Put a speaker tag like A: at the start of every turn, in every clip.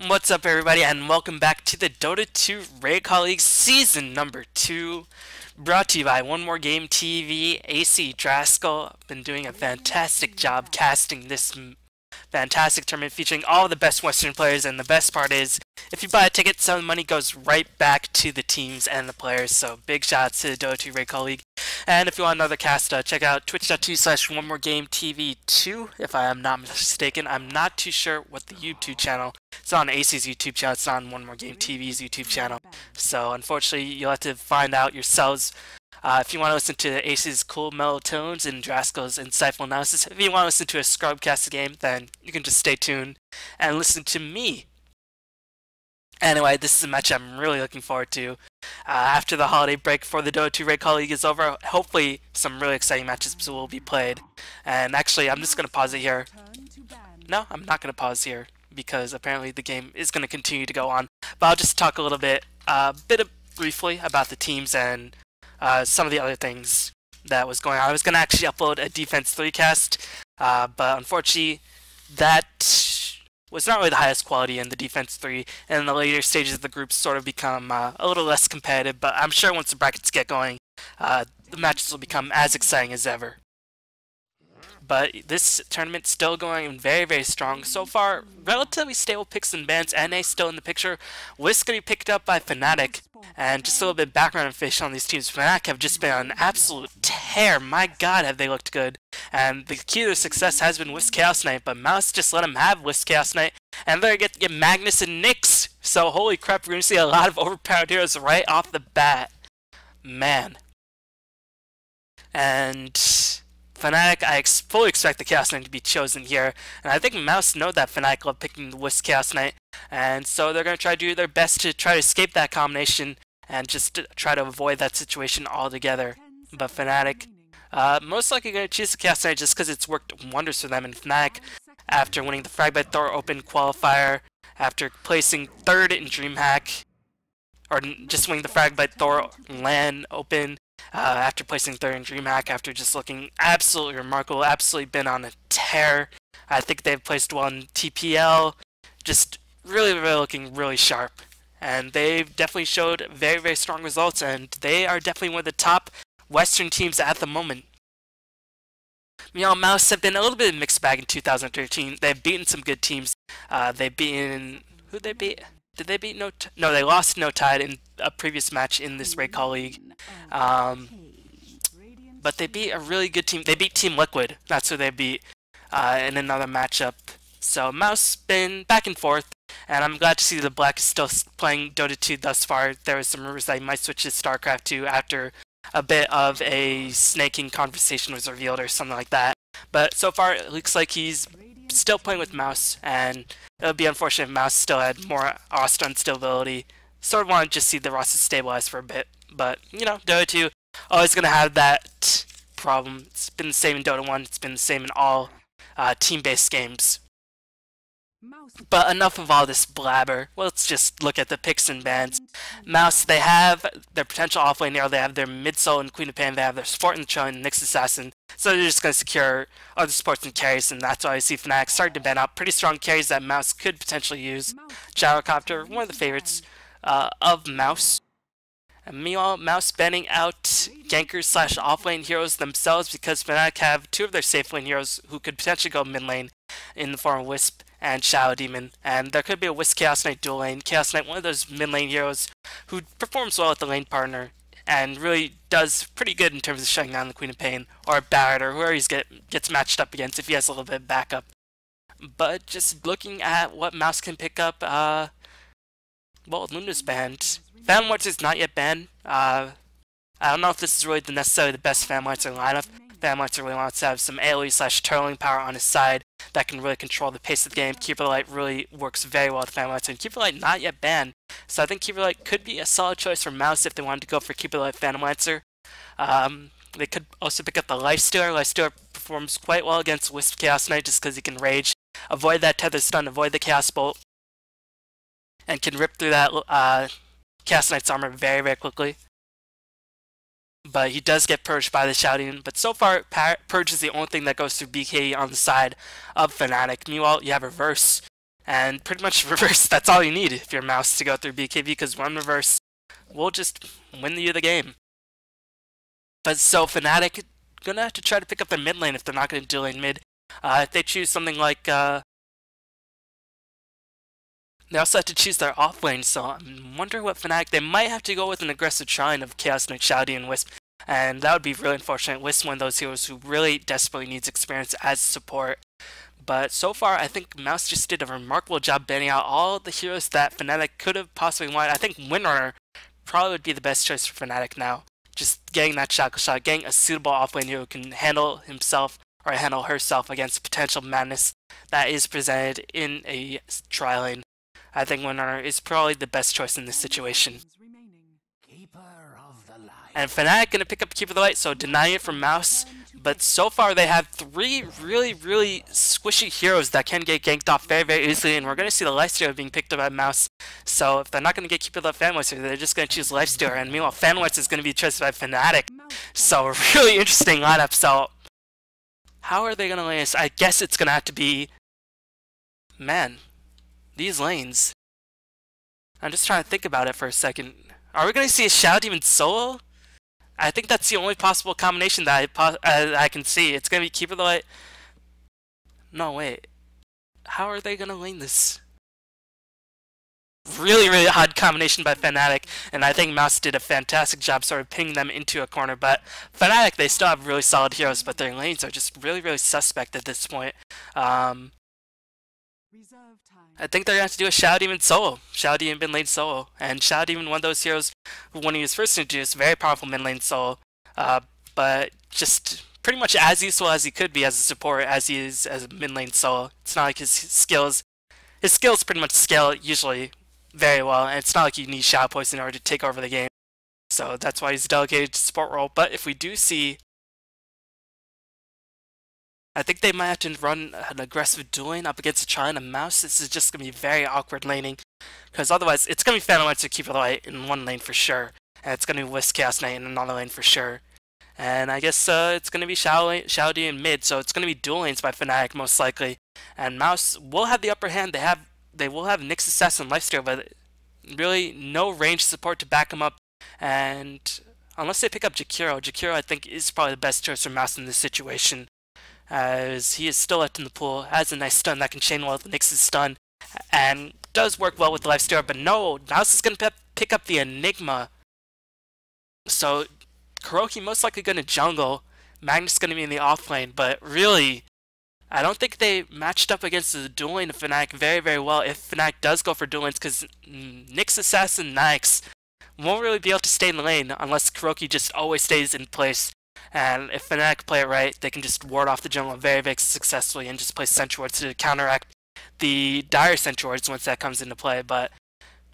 A: What's up, everybody, and welcome back to the Dota 2 Raidcall League Season number 2, brought to you by One More Game TV. AC Draskell been doing a fantastic job casting this fantastic tournament featuring all the best Western players, and the best part is, if you buy a ticket, some of the money goes right back to the teams and the players, so big shout out to the Dota 2 Raidcall League. And if you want another cast, check out twitch.tv/OneMoreGameTV2, if I am not mistaken. I'm not too sure what the YouTube channel. It's on AC's YouTube channel, it's on One More Game TV's YouTube channel. So unfortunately, you'll have to find out yourselves. If you want to listen to Ace's cool mellow tones and Draskell's insightful analysis, if you want to listen to a scrubcast game, then you can just stay tuned and listen to me. Anyway, this is a match I'm really looking forward to. After the holiday break for the Dota 2 Raidcall League is over, hopefully some really exciting matches will be played. And actually, I'm just going to pause it here. No, I'm not going to pause here, because apparently the game is going to continue to go on. But I'll just talk a little bit, briefly about the teams and some of the other things that was going on. I was going to actually upload a Defense 3 cast, but unfortunately that was not really the highest quality in the Defense 3, and in the later stages of the group sort of become a little less competitive, but I'm sure once the brackets get going, the matches will become as exciting as ever. But this tournament's still going very, very strong. So far, relatively stable picks and bans. NA still in the picture. Wisp going to be picked up by Fnatic. And just a little bit of background information on these teams. Fnatic have just been on an absolute tear. My god, have they looked good. And the key to their success has been Wisp Chaos Knight. But Mouz just let them have Wisp Chaos Knight. And they're going to get Magnus and Nyx. So holy crap, we're going to see a lot of overpowered heroes right off the bat. Man. And Fnatic, I fully expect the Chaos Knight to be chosen here, and I think Mouz know that Fnatic love picking the Wisp Chaos Knight, and so they're going to try to do their best to try to escape that combination and just to try to avoid that situation altogether. But Fnatic, most likely going to choose the Chaos Knight just because it's worked wonders for them, and Fnatic, after winning the Frag Thor Open qualifier, after placing 3rd in DreamHack, or just winning the Frag Thor LAN Open, after placing 3rd in DreamHack, after just looking absolutely remarkable, absolutely been on a tear. I think they've placed well in TPL, just really looking really sharp. And they've definitely showed very, very strong results, and they are definitely one of the top Western teams at the moment. Meanwhile, Mouz have been a little bit of a mixed bag in 2013. They've beaten some good teams. They've beaten... Who'd they beat? Did they beat No they lost No Tide in a previous match in this Raidcall League. But they beat a really good team. They beat Team Liquid. That's who they beat in another matchup. So Mouz been back and forth, and I'm glad to see the Black is still playing Dota 2 thus far. There was some rumors that he might switch to StarCraft 2 after a bit of a snaking conversation was revealed or something like that. But so far, it looks like he's still playing with Mouz, and it would be unfortunate if Mouz still had more roster instability. Sort of want to just see the roster stabilize for a bit, but you know, Dota 2 always going to have that problem. It's been the same in Dota 1, it's been the same in all team-based games. But enough of all this blabber. Let's just look at the picks and bans. Mouz, they have their potential offlane hero, they have their mid-solo and Queen of Pain, they have their support and Chun and Nyx Assassin, so they're just going to secure other supports and carries, and that's why I see Fnatic starting to ban out pretty strong carries that Mouz could potentially use. Gyrocopter, one of the favorites of Mouz. And meanwhile, Mouz banning out gankers / offlane heroes themselves because Fnatic have 2 of their safe lane heroes who could potentially go mid lane in the form of Wisp and Shadow Demon, and there could be a Wisp Chaos Knight dual lane. Chaos Knight, one of those mid lane heroes who performs well with the lane partner and really does pretty good in terms of shutting down the Queen of Pain or Barret or whoever he gets matched up against if he has a little bit of backup. But just looking at what Mouz can pick up, well, Luna's banned. Phantom is not yet banned. I don't know if this is really necessarily the best Phantom lineup. Phantom really wants to have some AoE / turtling power on his side that can really control the pace of the game. Keeper Light really works very well with Phantom, and Keeper Light not yet banned. So I think Keeper Light could be a solid choice for Mouz if they wanted to go for Keeper Light Phantom Lancer. They could also pick up the Lifestealer. Lifestealer performs quite well against Wisp Chaos Knight just because he can rage, avoid that Tether Stun, avoid the Chaos Bolt, and can rip through that Chaos Knight's armor very, very quickly. But he does get purged by the shouting. But so far, purge is the only thing that goes through BKE on the side of Fnatic. Meanwhile, you have reverse And pretty much reverse, that's all you need if you're Mouz to go through BKB, because one reverse will just win you the game. But so Fnatic gonna have to try to pick up their mid lane if they're not gonna dual lane mid. If they choose something like they also have to choose their off lane, so I'm wondering what Fnatic, they might have to go with an aggressive shrine of Chaos Knight, and Wisp, and that would be really unfortunate. Wisp, one of those heroes who really desperately needs experience as support. But so far, I think Mouz just did a remarkable job banning out all the heroes that Fnatic could have possibly wanted. I think Windrunner probably would be the best choice for Fnatic now. Just getting that shackle shot, getting a suitable offlane hero who can handle himself or handle herself against potential madness that is presented in a tri-lane. I think Windrunner is probably the best choice in this situation. And Fnatic gonna pick up Keeper of the Light, so denying it from Mouz. But so far they have 3 really squishy heroes that can get ganked off very easily, and we're going to see the Lifestealer being picked up by Mouz. So if they're not going to get Keeper of the Fanwatcher, they're just going to choose Lifestealer, and meanwhile Fanwatcher is going to be chosen by Fnatic. So really interesting lineup. So how are they going to lane this? I guess it's going to have to be... Man, these lanes. I'm just trying to think about it for a second. Are we going to see a Shadow Demon solo? I think that's the only possible combination that I can see. It's going to be Keeper of the Light. No, wait. How are they going to lane this? Really odd combination by Fnatic, and I think Mouz did a fantastic job sort of pinning them into a corner. But Fnatic, they still have really solid heroes, but their lanes are just really suspect at this point. I think they're going to have to do a Shadow Demon solo. Shadow Demon mid lane solo. And Shadow Demon, one of those heroes who, when he was first introduced, very powerful mid lane solo. But just pretty much as useful as he could be as a support as he is as a mid lane solo. It's not like his skills pretty much scale usually very well. And it's not like you need Shadow Poison in order to take over the game. So that's why he's delegated to support role. But if we do see... I think they might have to run an aggressive duel lane up against a China and Mouz. This is just going to be very awkward laning. Because otherwise, it's going to be Phantom Knight to Keeper of the Light in one lane for sure. And it's going to be Wisp Chaos Knight in another lane for sure. And I guess it's going to be Shadow Demon mid, so it's going to be dual lanes by Fnatic most likely. And Mouz will have the upper hand. They will have Nyx Assassin Lifesteal, but really no range support to back them up. And unless they pick up Jakiro I think is probably the best choice for Mouz in this situation, as he is still left in the pool, has a nice stun that can chain well with Nyx's stun, and does work well with the Lifestealer, but no, Mouz is going to pick up the Enigma. So Kuroki most likely going to jungle, Magnus going to be in the off lane, but really, I don't think they matched up against the dual lane of Fnatic very well if Fnatic does go for dual lanes, because Nyx Assassin Nyx won't really be able to stay in the lane unless Kuroki just always stays in place. And if Fnatic play it right, they can just ward off the jungle very successfully and just play Sentry Wards to counteract the dire Sentry Wards once that comes into play. But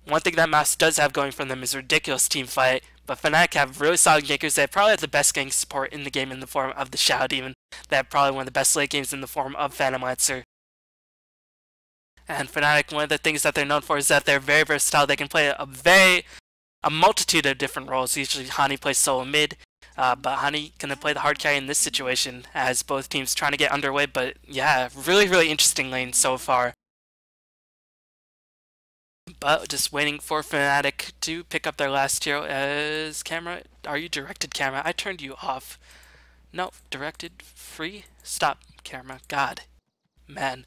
A: one thing that Mouz does have going for them is ridiculous team fight. But Fnatic have really solid gankers. They have probably the best gank support in the game in the form of the Shadow Demon. They have probably one of the best late games in the form of Phantom Lancer. And Fnatic, one of the things that they're known for is that they're very versatile. They can play a multitude of different roles. Usually Hani plays solo mid. But Hani gonna play the hard carry in this situation as both teams trying to get underway. But yeah, really interesting lane so far. But just waiting for Fnatic to pick up their last hero. As camera, are you directed, camera? I turned you off. No, directed, free. Stop, camera. God, man,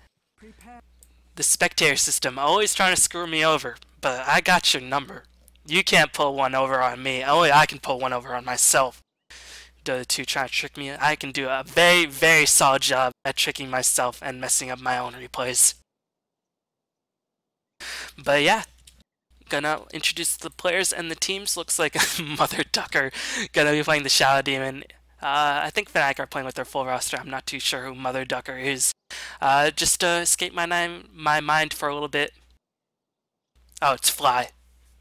A: the spectator system always trying to screw me over. But I got your number. You can't pull one over on me. Only I can pull one over on myself. The two trying to trick me. I can do a very solid job at tricking myself and messing up my own replays. But yeah, gonna introduce the players and the teams. Looks like Mother Ducker gonna be playing the Shadow Demon. I think Fnatic are playing with their full roster. I'm not too sure who Mother Ducker is. Just to escape my mind for a little bit. Oh, it's Fly.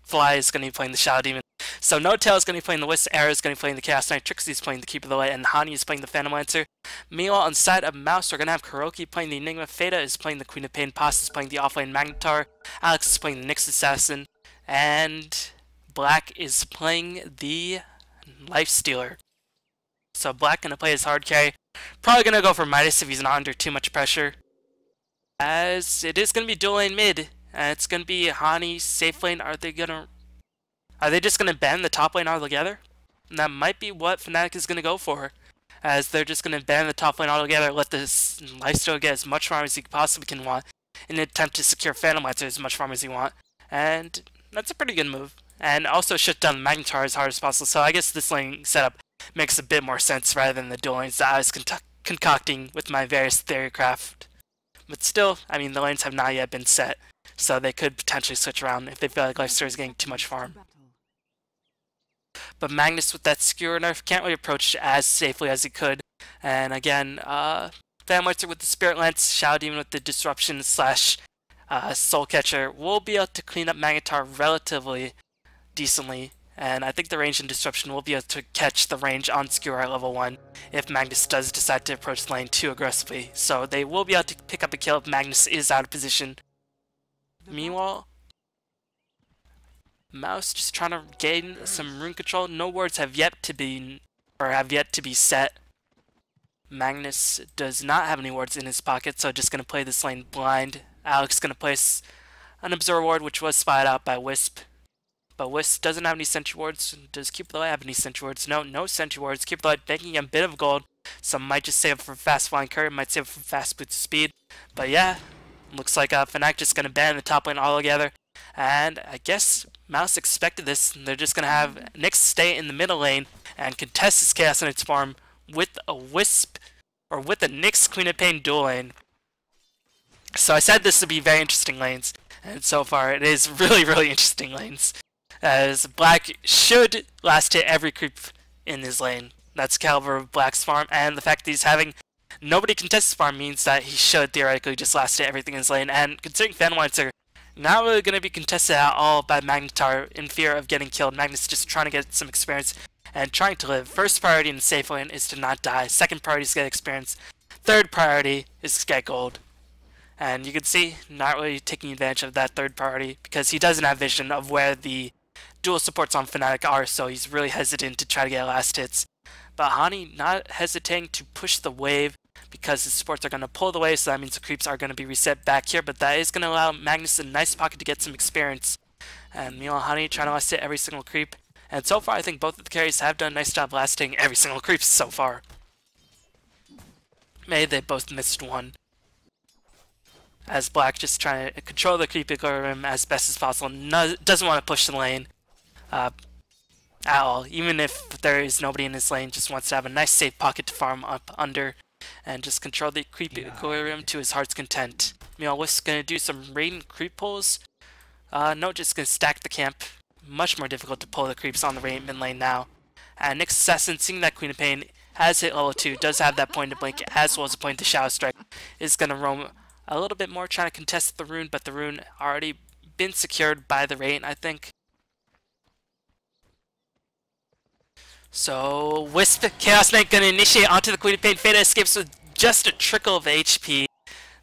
A: Fly is gonna be playing the Shadow Demon. So No Tail is going to be playing the Wisp, Arrow is going to be playing the Chaos Knight, Trixie is playing the Keeper of the Light, and Hani is playing the Phantom Lancer. Meanwhile, on the side of Mouz, we're going to have Kuroki playing the Enigma, Feta is playing the Queen of Pain, Pasta is playing the offlane Magnetar, Alex is playing the Nyx Assassin, and Black is playing the Lifestealer. So Black going to play his hard carry. Probably going to go for Midas if he's not under too much pressure. as it is going to be dual lane mid, and it's going to be Hani safe lane. Are they just going to ban the top lane altogether? And that might be what Fnatic is going to go for, as they're just going to ban the top lane altogether, let this lifesteal get as much farm as he possibly can want, in an attempt to secure Phantom Lancer as much farm as he want. And that's a pretty good move. And also shut down Magnetar as hard as possible, so I guess this lane setup makes a bit more sense rather than the dual lanes that I was concocting with my various theorycraft. But still, I mean, the lanes have not yet been set, so they could potentially switch around if they feel like Lifesteal is getting too much farm. But Magnus with that skewer nerf can't really approach as safely as he could. And again, Vanwitzer with the Spirit Lance, Shadow Demon with the Disruption slash Soul Catcher will be able to clean up Magnetar relatively decently. And I think the range and Disruption will be able to catch the range on Skewer at level 1 if Magnus does decide to approach the lane too aggressively. So they will be able to pick up a kill if Magnus is out of position. Meanwhile, Mouz just trying to gain some rune control. No wards have yet to be set. Magnus does not have any wards in his pocket, so just going to play this lane blind. Alex going to place an Absorb ward, which was spotted out by Wisp. But Wisp doesn't have any sentry wards. Does Keep the Light have any sentry wards? No, no sentry wards. Keep the Light banking a bit of gold. Some might just save it for fast flying current, might save it for fast boots of speed. But yeah, looks like Fnatic just going to ban the top lane altogether. And I guess Mouz expected this. They're just going to have Nyx stay in the middle lane and contest his Chaos Knight's farm with a Wisp, or with a Nyx Queen of Pain dual lane. So I said this would be very interesting lanes, and so far it is really, really interesting lanes. As Black should last hit every creep in his lane. That's the caliber of Black's farm, and the fact that he's having nobody contest his farm means that he should theoretically just last hit everything in his lane. And considering Phantom Lancer not really going to be contested at all by Magnetar in fear of getting killed, Magnus just trying to get some experience and trying to live. First priority in the safe lane is to not die. Second priority is to get experience. Third priority is to get gold. And you can see, not really taking advantage of that third priority because he doesn't have vision of where the dual supports on Fnatic are, so he's really hesitant to try to get last hits. But Hani not hesitating to push the wave because his supports are going to pull the wave, so that means the creeps are going to be reset back here, but that is going to allow Magnus a nice pocket to get some experience. And meanwhile, Hani trying to last hit every single creep. And so far, I think both of the carries have done a nice job lasting every single creep so far. Maybe they both missed one. As Black just trying to control the creep equilibrium as best as possible. Doesn't want to push the lane at all. Even if there is nobody in his lane, just wants to have a nice safe pocket to farm up under. And just control the creep equilibrium to his heart's content. Meanwhile, Wisp going to do some Raiden creep pulls. No, just going to stack the camp. Much more difficult to pull the creeps on the Raiden mid lane now. And Nyx Assassin, seeing that Queen of Pain has hit level 2, does have that point to blink as well as a point to Shadow Strike, is going to roam a little bit more trying to contest the rune, but the rune already been secured by the Raiden, I think. So, Wisp, Chaos Knight going to initiate onto the Queen of Pain. Fada escapes with just a trickle of HP.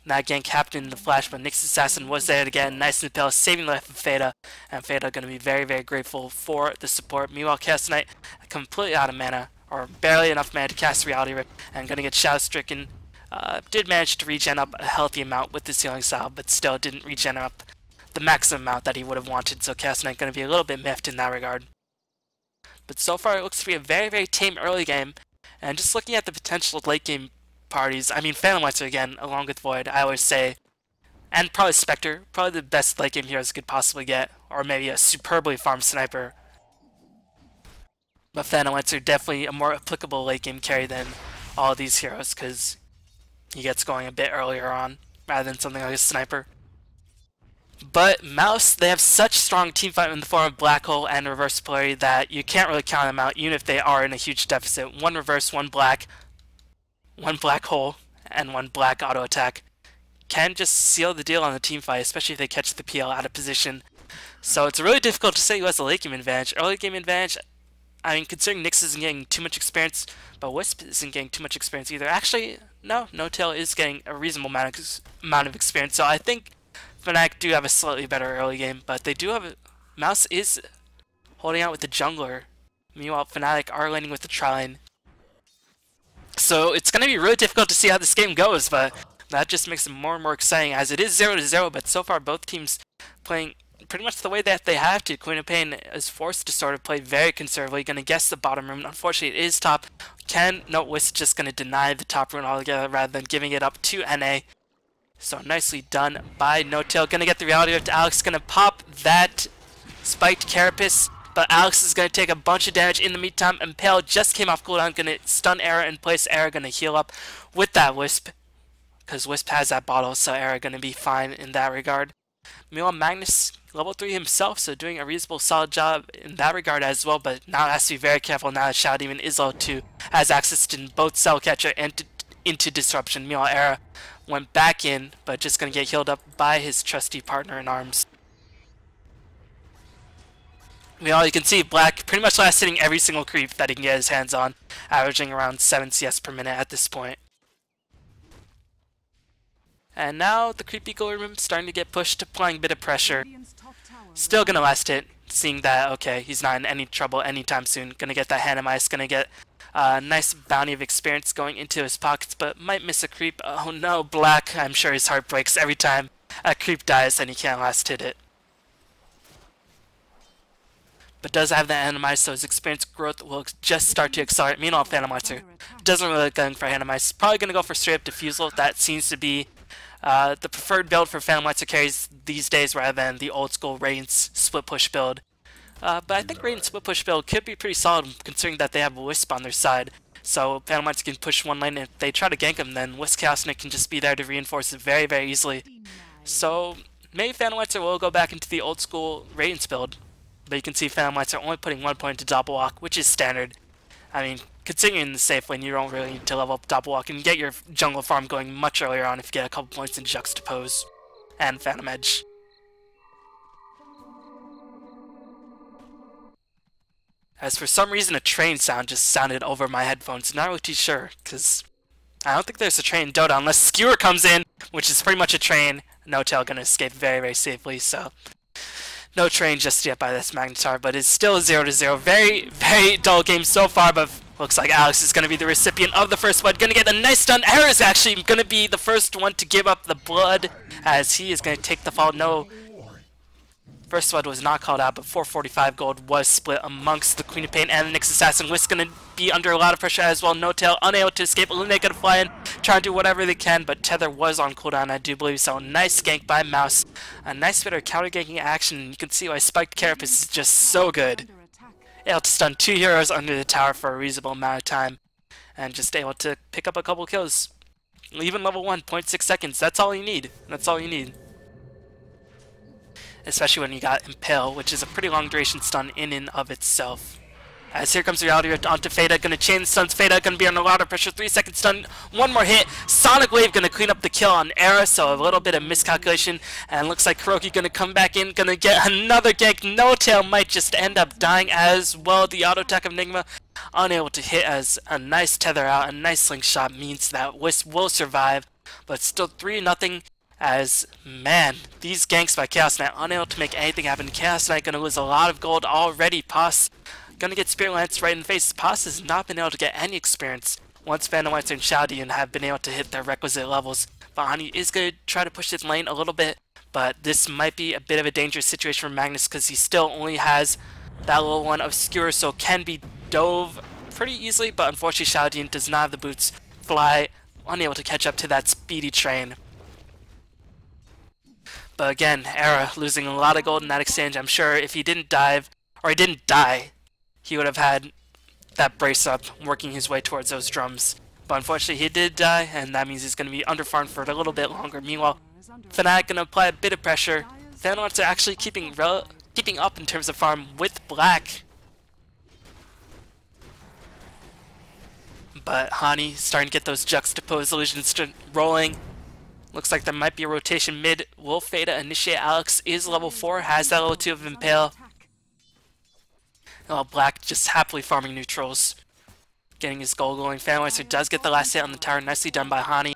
A: That gank happened in the flash, but Nyx Assassin was there to get a nice Nepel, saving the life of Fada. And Fada going to be very, very grateful for the support. Meanwhile, Chaos Knight completely out of mana, or barely enough mana to cast Reality Rip, and going to get Shadow Stricken. Did manage to regen up a healthy amount with the Healing Style, but still didn't regen up the maximum amount that he would have wanted, so Chaos Knight going to be a little bit miffed in that regard. But so far it looks to be a very, very tame early game, and just looking at the potential late game parties, I mean Phantom Lancer again, along with Void, I always say, and probably Spectre, probably the best late game heroes could possibly get, or maybe a superbly farmed Sniper. But Phantom Lancer definitely a more applicable late game carry than all of these heroes, because he gets going a bit earlier on, rather than something like a Sniper. But Mouz, they have such strong teamfight in the form of Black Hole and Reverse Polarity that you can't really count them out, even if they are in a huge deficit. One Reverse, one Black Hole, and one Black Auto Attack can just seal the deal on the teamfight, especially if they catch the PL out of position. So it's really difficult to say who has a late game advantage. Early game advantage, I mean, considering Nyx isn't getting too much experience, but Wisp isn't getting too much experience either. Actually, no, No-Tail is getting a reasonable amount of experience, so I think Fnatic do have a slightly better early game, but they do have a... Mouz is holding out with the jungler. Meanwhile, Fnatic are laning with the Trine. So it's going to be really difficult to see how this game goes, but that just makes it more and more exciting, as it is 0-0, but so far both teams playing pretty much the way that they have to. Queen of Pain is forced to sort of play very conservatively, going to guess the bottom room. Unfortunately, it is top. Wisp just going to deny the top room altogether rather than giving it up to NA. So nicely done by No-Tail. Going to get the reality of Alex, going to pop that spiked Carapace, but Alex is going to take a bunch of damage in the meantime. Impale just came off cooldown, going to stun Era in place. Era going to heal up with that Wisp, because Wisp has that bottle, so Era going to be fine in that regard. Meanwhile, Magnus, level 3 himself, so doing a reasonable solid job in that regard as well, but now has to be very careful now that Shadow Demon is level 2, has access to both Cell Catcher and into Disruption. Meanwhile, Era went back in, but just going to get healed up by his trusty partner in arms. Meanwhile, you can see Black pretty much last hitting every single creep that he can get his hands on, averaging around 7 CS per minute at this point. And now the creep equilibrium starting to get pushed, applying a bit of pressure. Still gonna last hit, seeing that, okay, he's not in any trouble anytime soon. Gonna get that Hand of Ice, gonna get a nice bounty of experience going into his pockets, but might miss a creep. Oh no, Black, I'm sure his heart breaks every time a creep dies and he can't last hit it. But does have that Hand of Ice, so his experience growth will just start to accelerate. Meanwhile, Phantom Lancer doesn't really go for Hand of Ice. Probably gonna go for straight up Diffusal. That seems to be the preferred build for Phantom Lancer carries these days rather than the old school Radiant's split push build. But I think Radiant's split push build could be pretty solid considering that they have a Wisp on their side. So Phantom Lancer can push one lane, and if they try to gank him, then Wisp Chaos Knight can just be there to reinforce it very, very easily. So maybe Phantom Lancer will go back into the old school Radiant's build. But you can see Phantom Lancer only putting 1 point into Double Walk, which is standard. I mean, considering in the safe lane, you don't really need to level up Double Walk and get your jungle farm going much earlier on if you get a couple points in Juxtapose and Phantom Edge. As for some reason a train sound just sounded over my headphones, not really too sure, because I don't think there's a train in Dota unless Skewer comes in, which is pretty much a train. No-Tail gonna escape very, very safely, so no train just yet by this Magnetar, but it's still 0-0. Very, very dull game so far, but looks like Alex is going to be the recipient of the first blood. Going to get a nice stun. Era is actually going to be the first one to give up the blood, as he is going to take the fall. No, first blood was not called out, but 445 gold was split amongst the Queen of Pain and the Nyx Assassin. Wisp going to be under a lot of pressure as well. No-Tail unable to escape. Illuminate going to fly in, trying to do whatever they can, but Tether was on cooldown, I do believe, so nice gank by Mouz. A nice bit of counter ganking action. You can see why Spiked Carapace is just so good. Able to stun 2 heroes under the tower for a reasonable amount of time, and just able to pick up a couple kills. Even level 1, 0.6 seconds, that's all you need. That's all you need. Especially when you got Impale, which is a pretty long duration stun in and of itself. As here comes the reality onto Fada, gonna chain the stuns. Fada gonna be under a lot of pressure. 3-second stun, one more hit. Sonic Wave gonna clean up the kill on Era, so a little bit of miscalculation. And looks like Kuroki gonna come back in, gonna get another gank. No-Tail might just end up dying as well. The auto attack of Enigma unable to hit, as a nice tether out, a nice slingshot means that Wisp will survive. But still 3-0. As, man, these ganks by Chaos Knight unable to make anything happen. Chaos Knight gonna lose a lot of gold already. Pos gonna get Spirit Lance right in the face. Pos has not been able to get any experience once Phantom Lancer and Shadow Demon have been able to hit their requisite levels. Bahani is gonna try to push his lane a little bit, but this might be a bit of a dangerous situation for Magnus because he still only has that little one of Skewer, so can be dove pretty easily, but unfortunately Shadow Demon does not have the boots. Fly, unable to catch up to that speedy train. But again, Era losing a lot of gold in that exchange. I'm sure if he didn't dive, or he didn't die, he would have had that brace up, working his way towards those drums. But unfortunately he did die, and that means he's going to be underfarmed for a little bit longer. Meanwhile, Fnatic going to apply a bit of pressure. Thanos are actually keeping up in terms of farm with Black. But Hani starting to get those juxtaposed illusions rolling. Looks like there might be a rotation mid. Will Fada initiate? Alex is level 4, has that level 2 of Impale. Oh, Black just happily farming neutrals. Getting his goal going. Fanlancer does get the last hit on the tower. Nicely done by Hani,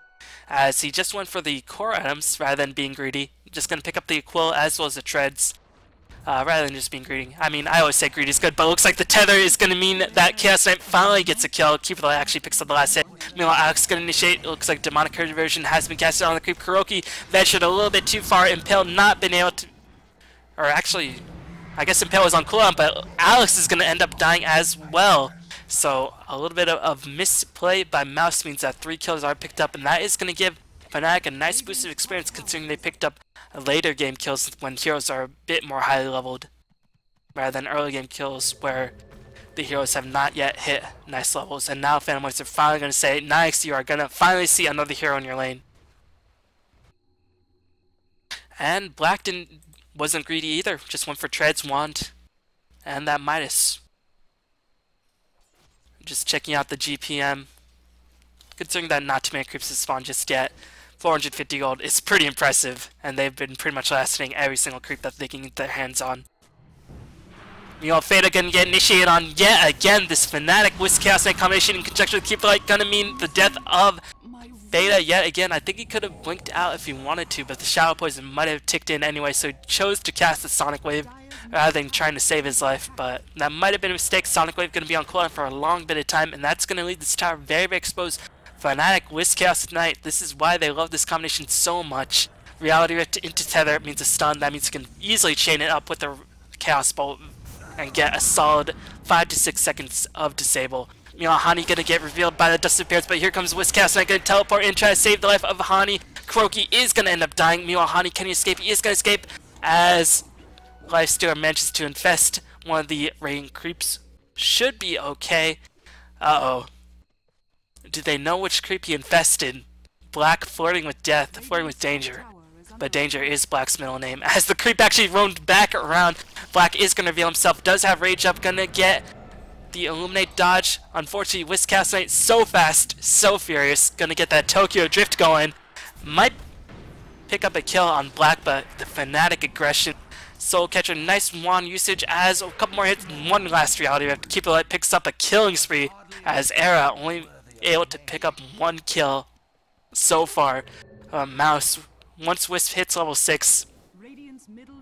A: as he just went for the core items rather than being greedy. Just going to pick up the Aquila as well as the treads. rather than just being greedy. I mean, I always say greedy is good, but it looks like the tether is going to mean that Chaos Knight finally gets a kill. Keeper actually picks up the last hit. Meanwhile, Alex is going to initiate. It looks like Demonic Conversion has been casted on the creep. Kuroki ventured a little bit too far. Impale not been able to... Or actually, I guess Impale was on cooldown, but Alex is going to end up dying as well. So, a little bit of misplay by Mouz means that 3 kills are picked up, and that is going to give Fnatic a nice boost of experience considering they picked up later game kills when heroes are a bit more highly leveled rather than early game kills where the heroes have not yet hit nice levels. And now Phantom are finally going to say, nice, you are going to finally see another hero in your lane. And Black wasn't greedy either, just went for Tread's Wand and that Midas. Just checking out the GPM. Considering that not too many creeps have spawned just yet, 450 gold is pretty impressive, and they've been pretty much lasting every single creep that they can get their hands on. Meanwhile, Fata gonna get initiated on yet again. This Fnatic Wisp Chaos Knight combination in conjunction with Keeper Light gonna mean the death of Fata yet again. I think he could have blinked out if he wanted to, but the Shadow Poison might have ticked in anyway, so he chose to cast the Sonic Wave rather than trying to save his life. But that might have been a mistake. Sonic Wave gonna be on cooldown for a long bit of time, and that's gonna leave this tower very, very exposed. Fnatic Wisp Chaos Knight, this is why they love this combination so much. Reality Rift into Tether means a stun. That means you can easily chain it up with the Chaos Bolt and get a solid 5 to 6 seconds of disable. Meanwhile, Hani gonna get revealed by the Dust of Bears, but here comes Wisp Chaos Knight gonna teleport in, try to save the life of Hani. Kuroki is gonna end up dying. Meanwhile, Hani can he escape? He is gonna escape as Lifestealer manages to infest one of the raiding creeps. Should be okay. Uh-oh. Do they know which creep he infested? Black flirting with death, flirting with danger. But danger is Black's middle name. As the creep actually roamed back around, Black is going to reveal himself, does have rage up, gonna get the Illuminate dodge. Unfortunately, Wisp Chaos Knight so fast, so furious, gonna get that Tokyo Drift going. Might pick up a kill on Black, but the Fnatic aggression. Soul Catcher, nice wand usage as a couple more hits, one last Reality Rift. Keeper Light picks up a killing spree as Era only able to pick up 1 kill so far. Mouz, once Wisp hits level 6,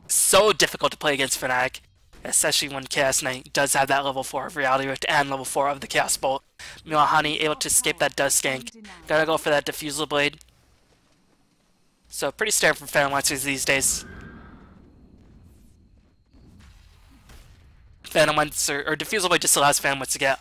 A: so difficult to play against Fnatic, especially when Chaos Knight does have that level 4 of Reality Rift and level 4 of the Chaos Bolt. Meanwhile, Hani able to escape that Dust Gank. Gotta go for that Diffusal Blade. So pretty standard for Phantom Lancers these days. Phantom Lancer, or Diffusal Blade just allows Phantom Lancer to get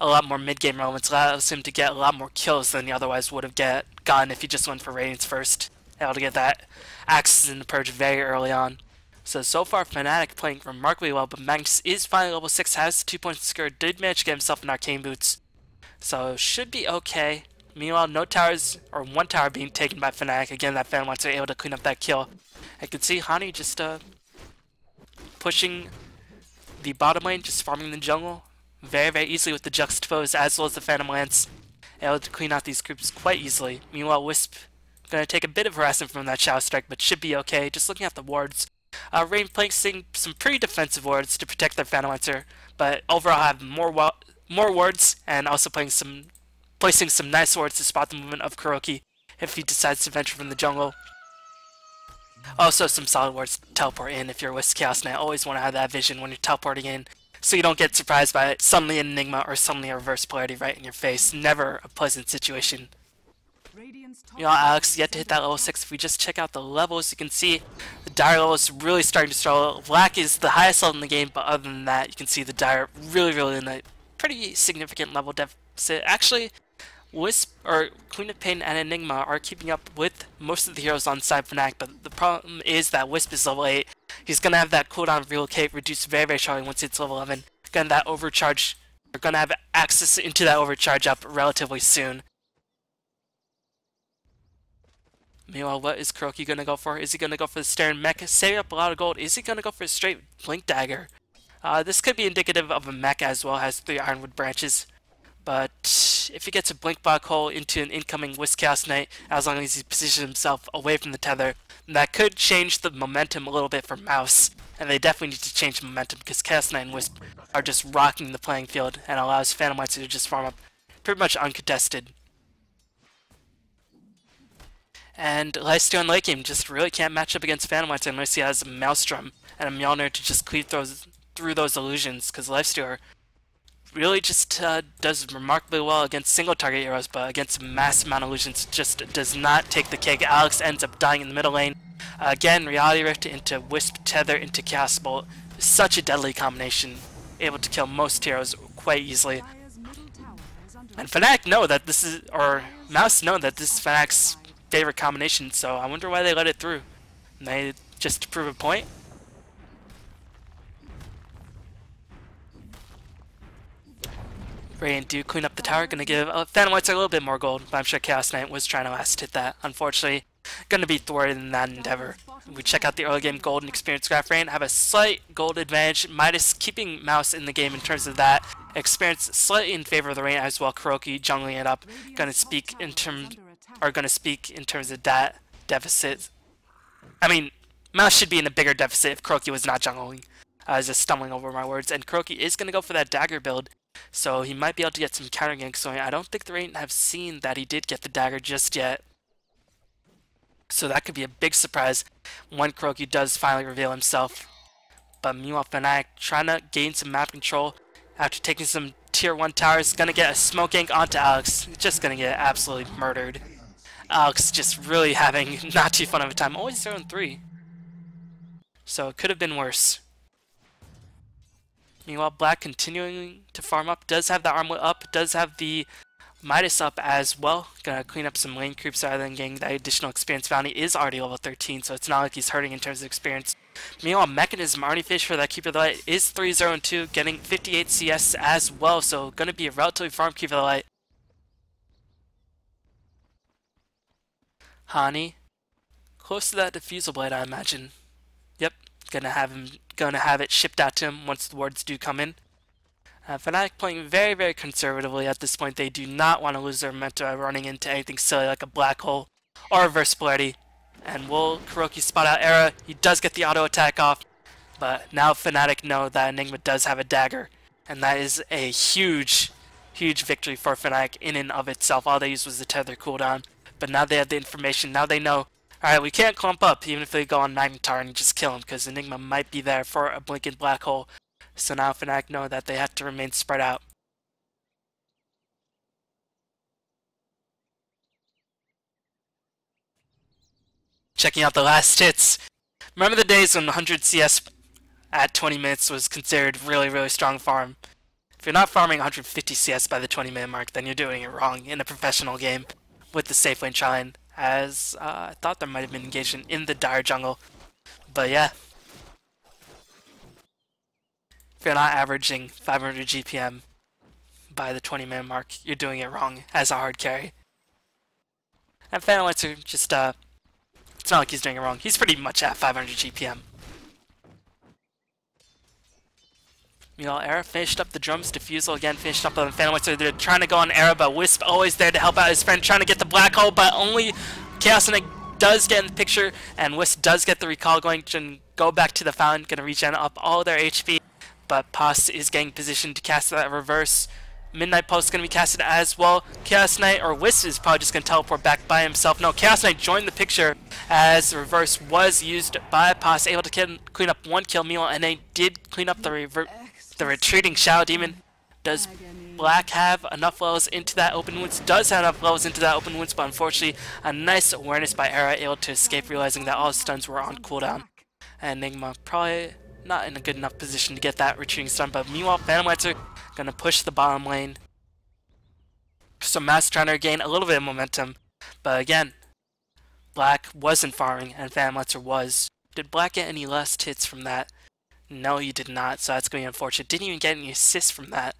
A: a lot more mid-game relevance, allows him to get a lot more kills than he otherwise would have gotten if he just went for Radiance first. Able to get that Axis in the Purge very early on. So far Fnatic playing remarkably well, but Magnus is finally level 6, has 2 points to score, did manage to get himself an Arcane Boots. So should be okay. Meanwhile, no towers, or 1 tower being taken by Fnatic. Again, that Phantom Lancer able to clean up that kill. I can see Hani just pushing the bottom lane, just farming the jungle very, very easily with the Juxtapose as well as the Phantom Lance. Able to clean out these groups quite easily. Meanwhile, Wisp gonna take a bit of harassment from that Shadow Strike, but should be okay. Just looking at the wards. Rain placing some pretty defensive wards to protect their Phantom Lancer, but overall have more wards, and also placing some nice wards to spot the movement of Kuroki if he decides to venture from the jungle. Also some solid wards to teleport in if you're with Chaos Knight. Always want to have that vision when you're teleporting in, so you don't get surprised by suddenly an Enigma or suddenly a reverse polarity right in your face. Never a pleasant situation. You know, Alex yet to hit that level 6. If we just check out the levels, you can see the Dire level is really starting to struggle. Black is the highest level in the game, but other than that, you can see the Dire really in a pretty significant level deficit. Actually, Wisp, or Queen of Pain and Enigma are keeping up with most of the heroes on side Fnatic, but the problem is that Wisp is level 8. He's going to have that cooldown of Relocate reduced very, very shortly once it's level 11. Gonna that overcharge, we're going to have access into that overcharge up relatively soon. Meanwhile, what is Kuroki going to go for? Is he going to go for the Stern Mech, saving up a lot of gold? Is he going to go for a straight Blink Dagger? This could be indicative of a mech as well, has 3 Ironwood branches. But if he gets a Blink Black Hole into an incoming Wisp Chaos Knight, as long as he positions himself away from the tether, that could change the momentum a little bit for Mouz. And they definitely need to change the momentum because Chaos Knight and Wisp are just rocking the playing field and allows Phantom Lancer to just farm up pretty much uncontested. And Lifesteal in late game just really can't match up against FnaticRC unless he has a Maelstrom and a Mjolnir to just cleave through those illusions, because Lifesteal really just does remarkably well against single target heroes, but against a massive amount of illusions just does not take the cake. Alex ends up dying in the middle lane. Again, Reality Rift into Wisp Tether into Chaos Bolt. Such a deadly combination, able to kill most heroes quite easily. And Fnatic know that this is, or Mouz know that this is Fnatic's favorite combination, so I wonder why they let it through. Maybe just to prove a point? Ray and do clean up the tower, gonna give FnaticRC a little bit more gold, but I'm sure Chaos Knight was trying to last hit that. Unfortunately, gonna be thwarted in that endeavor. We check out the early game gold and experience graph. Rain have a slight gold advantage, Midas keeping Mouz in the game in terms of that. Experience slightly in favor of the Rain as well. Kuroki jungling it up, gonna speak in terms of that deficit. I mean, Mouz should be in a bigger deficit if Kuroki was not jungling. I was just stumbling over my words, and Kuroki is gonna go for that dagger build. So he might be able to get some counter ganks going. I don't think the Rain have seen that he did get the dagger just yet. So that could be a big surprise when Kuroki does finally reveal himself. But meanwhile, Fnatic trying to gain some map control after taking some tier 1 towers. Gonna get a smoke gank onto Alex. Just gonna get absolutely murdered. Alex just really having not too fun of a time. Always 0-3. So it could have been worse. Meanwhile, Black continuing to farm up, does have the armlet up, does have the Midas up as well. Gonna clean up some lane creeps rather than getting that additional experience bounty. Is already level 13, so it's not like he's hurting in terms of experience. Meanwhile, Mechanism already fished for that Keeper of the Light is 3-0-2, getting 58 CS as well, so gonna be a relatively farm Keeper of the Light. Hani, close to that Diffusal Blade, I imagine. Yep, gonna have it shipped out to him once the wards do come in. Fnatic playing very, very conservatively at this point. They do not want to lose their momentum by running into anything silly like a black hole or reverse polarity. And will Kuroki spot out Era? He does get the auto attack off, but now Fnatic know that Enigma does have a dagger, and that is a huge, huge victory for Fnatic in and of itself. All they used was the tether cooldown, but now they have the information. Now they know, alright, we can't clump up even if they go on Magnetar and just kill him, because Enigma might be there for a blinking black hole. So now Fnatic know that they have to remain spread out. Checking out the last hits. Remember the days when 100 CS at 20 minutes was considered really, really strong farm? If you're not farming 150 CS by the 20-minute mark, then you're doing it wrong in a professional game with the safe lane challenge, as I thought there might have been engagement in the dire jungle. But yeah. If you're not averaging 500 GPM by the 20-minute mark, you're doing it wrong as a hard carry. And FnaticRC just, it's not like he's doing it wrong. He's pretty much at 500 GPM. Meanwhile, Era finished up the drums. Diffusal again finished up on FnaticRC. They're trying to go on Era, but Wisp always there to help out his friend, trying to get the black hole, but only Chaos Knight does get in the picture, and Wisp does get the recall going to go back to the fountain, gonna regen up all their HP. But Pos is getting positioned to cast that reverse. Midnight Pulse is going to be casted as well. Chaos Knight, or Wisp, is probably just going to teleport back by himself. No, Chaos Knight joined the picture as the reverse was used by Pos, able to clean up one kill. Meanwhile, and they did clean up the retreating Shadow Demon. Does Black have enough levels into that open wounds? Does have enough levels into that open wounds, but unfortunately, a nice awareness by Era, able to escape, realizing that all his stuns were on cooldown. And Enigma probably not in a good enough position to get that retreating stun, but meanwhile, FnaticRC gonna push the bottom lane. So Mouz trying to regain a little bit of momentum, but again, Black wasn't farming and FnaticRC was. Did Black get any last hits from that? No, he did not, so that's going to be unfortunate. Didn't even get any assists from that.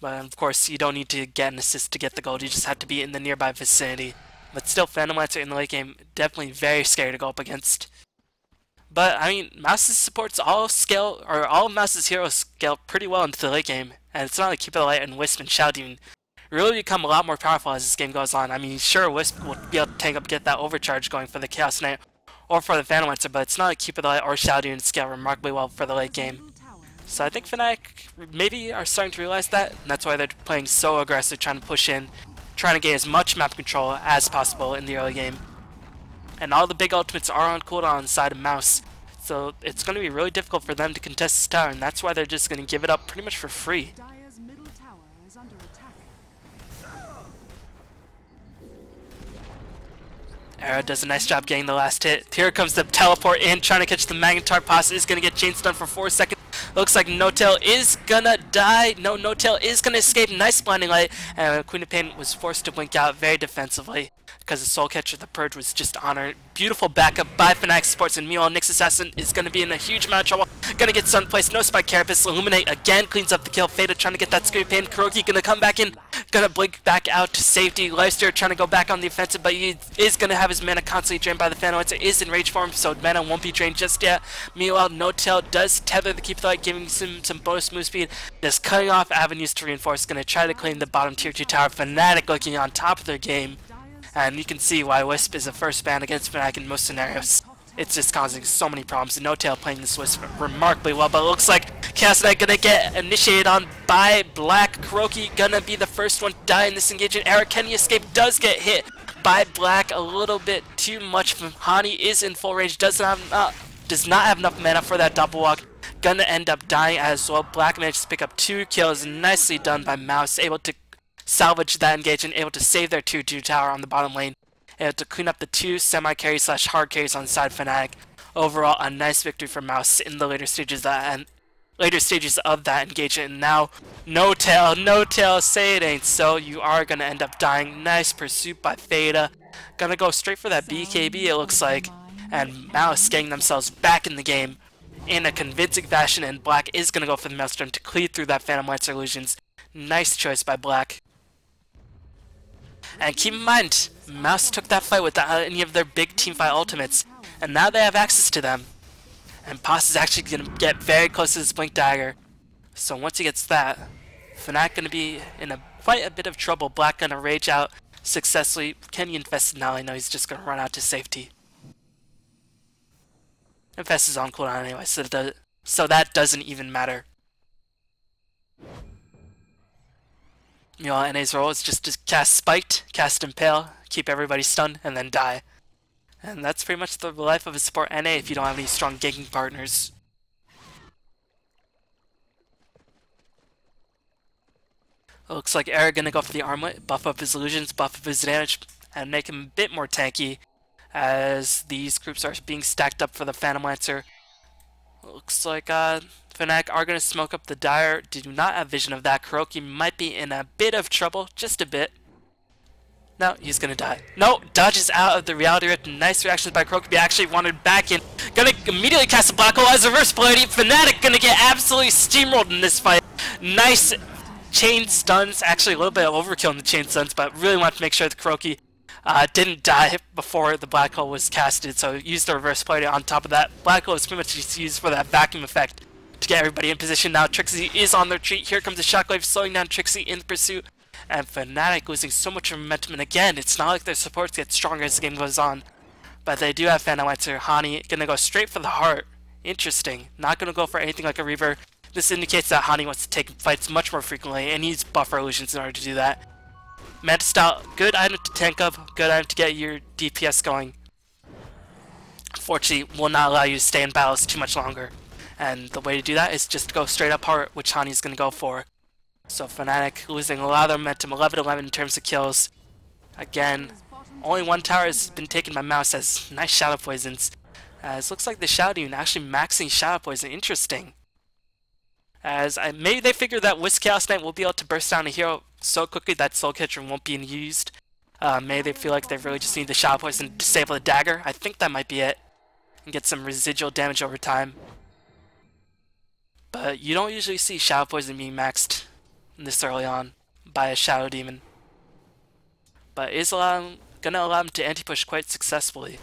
A: But of course, you don't need to get an assist to get the gold, you just have to be in the nearby vicinity. But still, FnaticRC in the late game, definitely very scary to go up against. But, I mean, Mouz's supports all of Mouz's heroes scale pretty well into the late game. And it's not like Keeper of the Light and Wisp and Shadow Demon really become a lot more powerful as this game goes on. I mean, sure, Wisp will be able to get that overcharge going for the Chaos Knight or for the FnaticRC, but it's not like Keeper of the Light or Shadow Demon scale remarkably well for the late game. So I think Fnatic maybe are starting to realize that, and that's why they're playing so aggressive, trying to push in, trying to gain as much map control as possible in the early game. and all the big ultimates are on cooldown inside of Mouz. So it's going to be really difficult for them to contest this tower, and that's why they're just going to give it up pretty much for free. Era does a nice job getting the last hit. Here comes the teleport in, trying to catch the Magnetar. Pass is going to get chain stunned for 4 seconds. Looks like No-Tail is gonna die. No, No-Tail is gonna escape. Nice blinding light. And Queen of Pain was forced to blink out very defensively because the Soul Catcher, the Purge, was just on her. Beautiful backup by Fnatic Sports, and meanwhile Nyx Assassin is gonna be in a huge amount of trouble. Gonna get stun placed. No Spike Carapace. Illuminate again queens up the kill. Fada trying to get that Scream Pain. Kuroki gonna come back in. Gonna blink back out to safety. Lifesteer trying to go back on the offensive, but he is gonna have his mana constantly drained by the Phantom Lancer. Is in rage form, so mana won't be drained just yet. Meanwhile, No-Tail does tether the Keep the Light, giving some bonus move speed. Just cutting off avenues to reinforce. Gonna try to claim the bottom tier 2 tower. Fnatic looking on top of their game, and you can see why Wisp is a first ban against Fnatic in most scenarios. It's just causing so many problems. No-Tail playing this Wisp remarkably well, but it looks like Chaos Knight gonna get initiated on by Black. Kuroki gonna be the first one to die in this engagement. Eric, can he escape? Does get hit by Black a little bit too much. Hani is in full range, does not have enough mana for that double walk. Gonna end up dying as well. Black managed to pick up 2 kills. Nicely done by Mouz, able to salvage that engagement, able to save their 2-2 tower on the bottom lane, able to clean up the 2 semi-carries / hard carries on the side of Fnatic. Overall, a nice victory for Mouz in the later stages of that engagement. And now, No-Tail, say it ain't so. You are gonna end up dying. Nice pursuit by Fada. Gonna go straight for that BKB, it looks like, and Mouz getting themselves back in the game in a convincing fashion, and Black is gonna go for the Maelstrom to cleave through that Phantom Lancer illusions. Nice choice by Black. And keep in mind, Mouz took that fight without any of their big teamfight ultimates, and now they have access to them. And Paz is actually going to get very close to this Blink Dagger. So once he gets that, Fnatic going to be in quite a bit of trouble. Black going to rage out successfully. Can he infest now? I know he's just going to run out to safety. Infest is on cooldown anyway, so that doesn't even matter. Meanwhile, NA's role is just to cast Spiked, cast Impale, keep everybody stunned, and then die. And that's pretty much the life of a support NA if you don't have any strong ganking partners. Looks like Era gonna go for the armlet, buff up his illusions, buff up his damage, and make him a bit more tanky as these groups are being stacked up for the Phantom Lancer. Looks like Fnatic are going to smoke up the Dire. Do not have vision of that. Kuroki might be in a bit of trouble, just a bit. No, he's going to die. No, dodges out of the Reality Rift. Nice reactions by Kuroki. He actually wanted back in. Going to immediately cast a Black Hole as a reverse polarity. Fnatic going to get absolutely steamrolled in this fight. Nice chain stuns. Actually, a little bit of overkill in the chain stuns, but really want to make sure that Kuroki didn't die before the Black Hole was casted, so used the reverse polarity on top of that. Black Hole is pretty much just used for that vacuum effect to get everybody in position. Now Trixie is on their retreat. Here comes the Shockwave, slowing down Trixie in pursuit, and Fnatic losing so much momentum. And again, it's not like their supports get stronger as the game goes on, but they do have Phantom Lancer. Hani gonna go straight for the heart. Interesting. Not gonna go for anything like a Reaver. This indicates that Hani wants to take fights much more frequently and needs buffer illusions in order to do that. Manta Style, good item to tank up, good item to get your DPS going. Unfortunately, will not allow you to stay in battles too much longer. And the way to do that is just go straight up heart, which Hani's going to go for. So Fnatic losing a lot of momentum, 11-11 in terms of kills. Again, only one tower has been taken by Mouz as nice Shadow Poisons. As looks like the Shadow Demon actually maxing Shadow Poison, interesting. As maybe they figure that with Chaos Knight will be able to burst down a hero so quickly that Soul Catcher won't be used. Maybe they feel like they really just need the Shadow Poison to disable the dagger. I think that might be it. And get some residual damage over time. But you don't usually see Shadow Poison being maxed this early on by a Shadow Demon. But it is gonna allow him to anti-push quite successfully.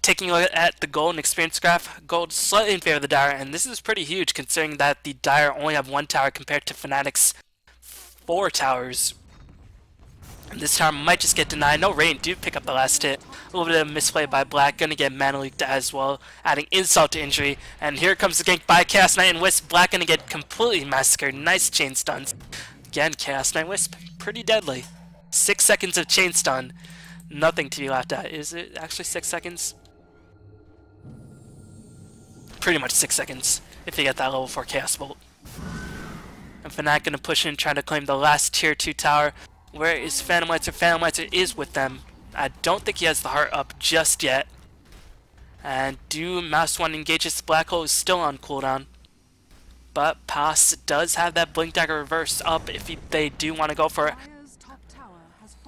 A: Taking a look at the gold and experience graph, gold slightly in favor of the Dire, and this is pretty huge considering that the Dire only have 1 tower compared to Fnatic's 4 towers. And this tower might just get denied. No, Rain do pick up the last hit. A little bit of misplay by Black, gonna get mana leaked as well, adding insult to injury. And here comes the gank by Chaos Knight and Wisp. Black gonna get completely massacred. Nice chain stuns. Again, Chaos Knight Wisp pretty deadly. 6 seconds of chain stun. Nothing to be laughed at. Is it actually 6 seconds? Pretty much 6 seconds if you get that level 4 Chaos Bolt. And Fnatic gonna push in, trying to claim the last tier 2 tower. Where is Phantomlighter? Phantomlighter is with them. I don't think he has the heart up just yet. And Mouse 1 engages the black hole is still on cooldown. But Pass does have that Blink Dagger reverse up if they do want to go for it.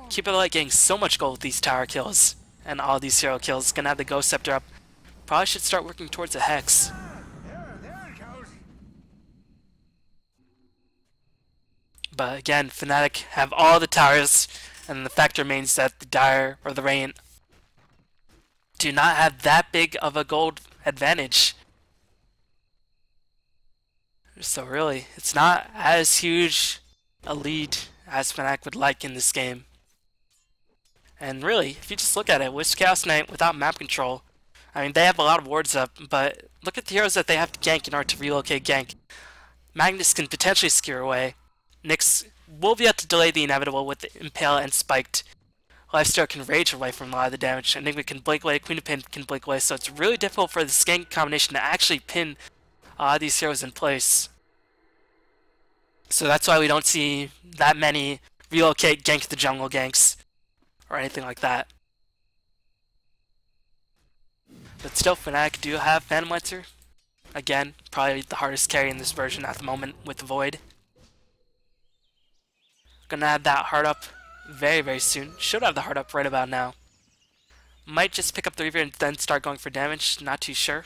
A: Keep it light getting so much gold with these tower kills and all these hero kills. Gonna have the Ghost Scepter up. Probably should start working towards a Hex. But again, Fnatic have all the towers, and the fact remains that the Dire or the Rain do not have that big of a gold advantage. So really, it's not as huge a lead as Fnatic would like in this game. And really, if you just look at it, with Chaos Knight without map control, I mean, they have a lot of wards up, but look at the heroes that they have to gank in order to relocate gank. Magnus can potentially scare away. Nyx will be able to delay the inevitable with the Impale and Spiked. Lifesteal can rage away from a lot of the damage. Enigma can blink away, Queen of Pin can blink away, so it's really difficult for the gank combination to actually pin these heroes in place. So that's why we don't see that many relocate gank the jungle ganks or anything like that. But still, Fnatic do have Phantomlighter. Again, probably the hardest carry in this version at the moment with the Void. Gonna have that heart up very, very soon. Should have the heart up right about now. Might just pick up the Reaver and then start going for damage. Not too sure.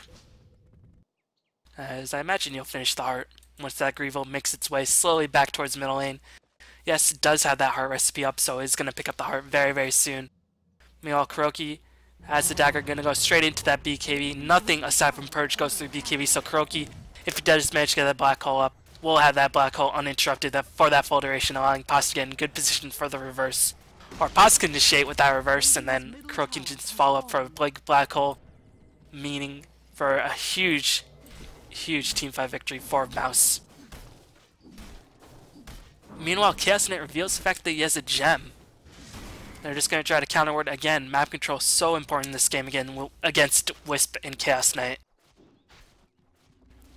A: As I imagine you'll finish the heart once that Greevil makes its way slowly back towards the middle lane. Yes, it does have that heart recipe up, so it's gonna pick up the heart very, very soon. Meanwhile, Kuroki has the dagger, gonna go straight into that BKB. Nothing aside from Purge goes through BKB, so Kuroki, if he does manage to get that black hole up, we'll have that black hole uninterrupted for that full duration, allowing Paz to get in good position for the reverse. Or Paz can initiate with that reverse, and then Kuroki can just follow up for a big black hole, meaning for a huge, huge teamfight victory for Mouz. Meanwhile, Chaos Knight reveals the fact that he has a gem. They're just going to try to counterward again. Map control is so important in this game again against Wisp and Chaos Knight.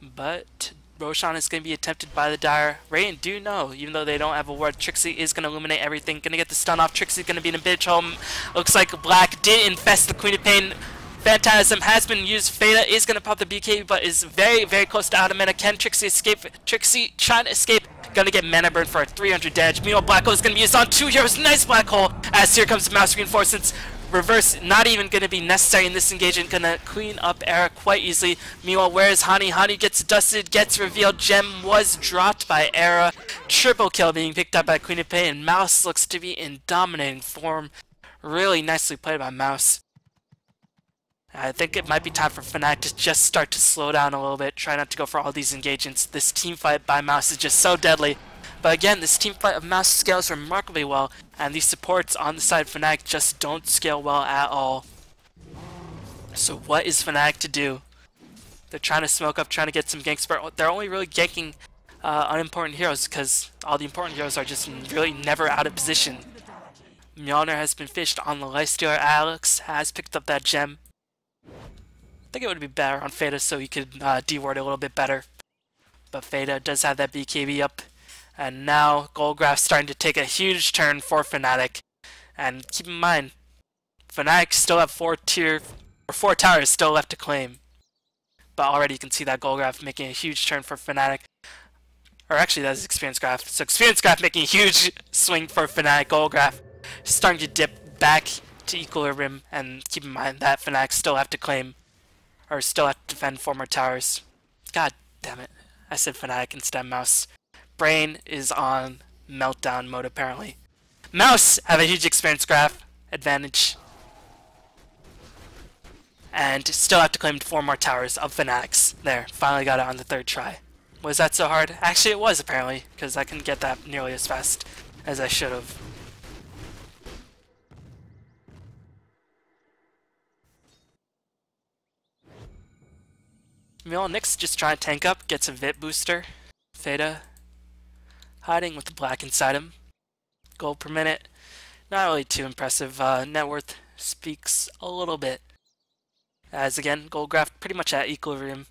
A: But Roshan is going to be attempted by the Dire. Rain do know, even though they don't have a ward, Trixie is going to illuminate everything. Going to get the stun off. Trixie's going to be in a bitch hole. Looks like Black did infest the Queen of Pain. Phantasm has been used. Fada is going to pop the BK, but is very, very close to out of mana. Can Trixie escape? Trixie trying to escape. Gonna get mana burn for a 300 damage. Meanwhile, Black Hole is gonna be used on 2 heroes. Nice Black Hole. As here comes the Mouse Reinforcements. Reverse not even gonna be necessary in this engagement. Gonna clean up Era quite easily. Meanwhile, where is Hani? Hani gets dusted, gets revealed. Gem was dropped by Era. Triple kill being picked up by Queen of Pain. And Mouse looks to be in dominating form. Really nicely played by Mouse. I think it might be time for Fnatic to just start to slow down a little bit, try not to go for all these engagements. This team fight by Mouse is just so deadly. But again, this team fight of Mouse scales remarkably well, and these supports on the side of Fnatic just don't scale well at all. So what is Fnatic to do? They're trying to smoke up, trying to get some ganks, but they're only really ganking unimportant heroes because all the important heroes are just really never out of position. Mjolnir has been fished on the Lifestealer. Alex has picked up that gem. I think it would be better on Fada so he could D-ward a little bit better. But Fada does have that BKB up. And now Goldgraph's starting to take a huge turn for Fnatic. And keep in mind, Fnatic still have 4 towers still left to claim. But already you can see that Goldgraph making a huge turn for Fnatic. Or actually that's Experience Graph. So Experience Graph making a huge swing for Fnatic. Goldgraph starting to dip back to equilibrium. And keep in mind that Fnatic still have to claim, or still have to defend 4 more towers. God damn it. I said Fnatic instead of Mouse. Brain is on meltdown mode apparently. Mouse have a huge experience graph advantage. And still have to claim 4 more towers of Fnatic's. There, finally got it on the 3rd try. Was that so hard? Actually it was apparently, because I couldn't get that nearly as fast as I should have. Meanwhile, Nyx just trying to tank up, gets a Vit booster. Fada hiding with the black inside him. gold per minute. Not really too impressive. Net worth speaks a little bit. As again, gold graph pretty much at equilibrium.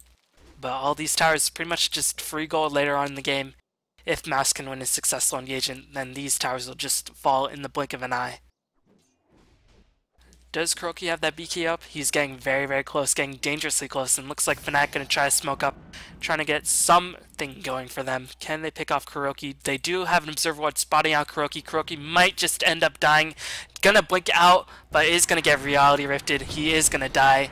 A: But all these towers pretty much just free gold later on in the game. If Mouz can win a successful engagement, then these towers will just fall in the blink of an eye. Does KuroKy have that BK up? He's getting very, very close, getting dangerously close, and looks like Fnatic gonna try to smoke up, trying to get something going for them. Can they pick off KuroKy? They do have an Observer Ward spotting out KuroKy. KuroKy might just end up dying. Gonna blink out, but is gonna get reality rifted. He is gonna die.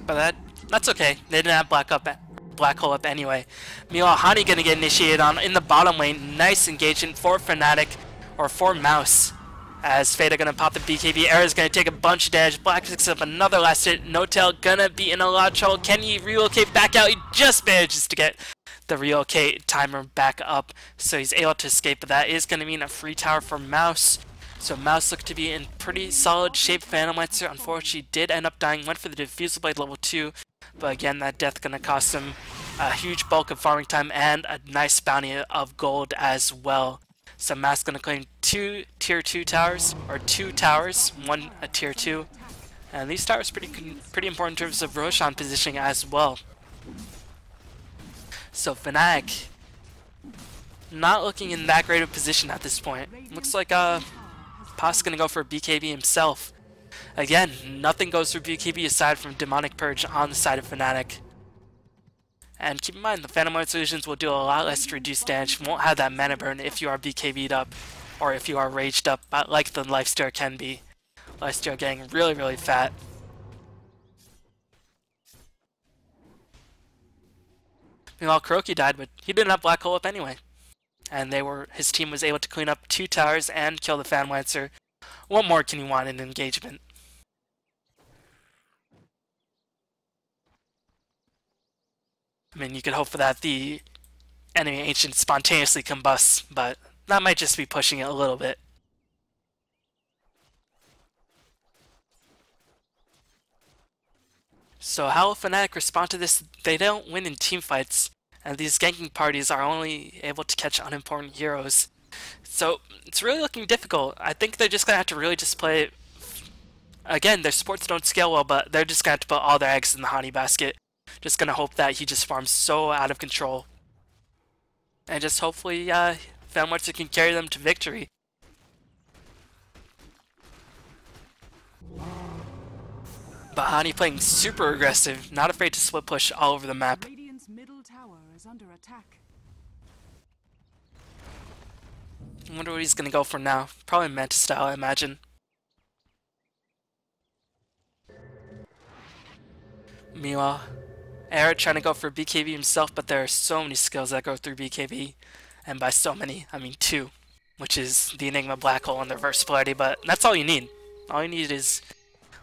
A: But that's okay. They didn't have black hole up anyway. Meanwhile, Hani gonna get initiated on in the bottom lane. Nice engagement for Fnatic, or for Mouz. As Fada gonna pop the BKB, Era's gonna take a bunch of damage. Black picks up another last hit. No-Tail gonna be in a lot of trouble. Can he relocate back out? He just manages to get the relocate timer back up, so he's able to escape. But that is gonna mean a free tower for Mouz. So Mouz looked to be in pretty solid shape. Phantom Lancer unfortunately did end up dying. Went for the Diffusal Blade level 2, but again that death gonna cost him a huge bulk of farming time and a nice bounty of gold as well. So Mouz gonna claim 2 tier 2 towers, or 2 towers, 1 a tier 2, and these towers pretty important in terms of Roshan positioning as well. So Fnatic not looking in that great of a position at this point. Looks like Pa's gonna go for BKB himself. Again, nothing goes through BKB aside from Demonic Purge on the side of Fnatic. And keep in mind, the Phantom Lord solutions will do a lot less to reduce damage. Won't have that mana burn if you are BKB'd up, or if you are raged up, like the Lifesteal can be. Lifesteal getting really, really fat. Meanwhile, KuroKy died, but he didn't have Black Hole up anyway. And his team was able to clean up 2 towers and kill the Phantom Lancer. What more can you want in an engagement? I mean, you could hope for that the enemy ancient spontaneously combusts, but that might just be pushing it a little bit. So how will Fnatic respond to this? They don't win in teamfights, and these ganking parties are only able to catch unimportant heroes. So it's really looking difficult. I think they're just going to have to really just play... Again, their supports don't scale well, but they're just going to have to put all their eggs in the Hani basket. Just gonna hope that he just farms so out of control. And just hopefully Phantom Lancer can carry them to victory. But Hani playing super aggressive, not afraid to split push all over the map.
B: Radiant's middle tower is under attack.
A: I wonder what he's gonna go for now. Probably Mantis style, I imagine. Meanwhile, Era trying to go for BKB himself, but there are so many skills that go through BKB, and by so many, I mean 2, which is the Enigma Black Hole and the Versatility, but that's all you need. All you need is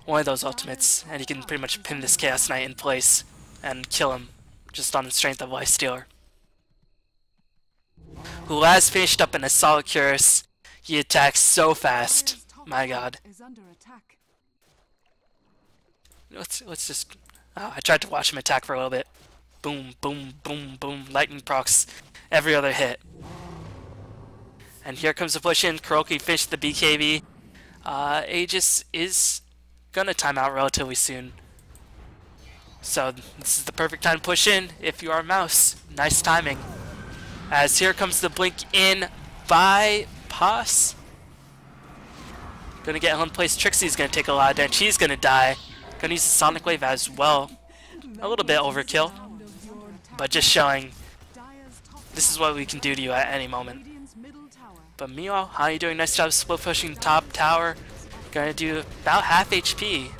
A: one of those ultimates, and you can pretty much pin this Chaos Knight in place and kill him just on the strength of Lifestealer. Who has finished up in a solid Curus. He attacks so fast. My god. Let's just... Oh, I tried to watch him attack for a little bit. Boom, boom, boom, boom. Lightning procs every other hit. And here comes the push in. KuroKy finished the BKB. Aegis is gonna time out relatively soon. So this is the perfect time to push in if you are Mouz. Nice timing. As here comes the blink in by Pas. Gonna get him in place. Trixie's gonna take a lot of damage. She's gonna die. Gonna use the Sonic Wave as well. A little bit overkill, but just showing this is what we can do to you at any moment. But meanwhile, Hani doing a nice job split pushing the top tower. Gonna do about half HP.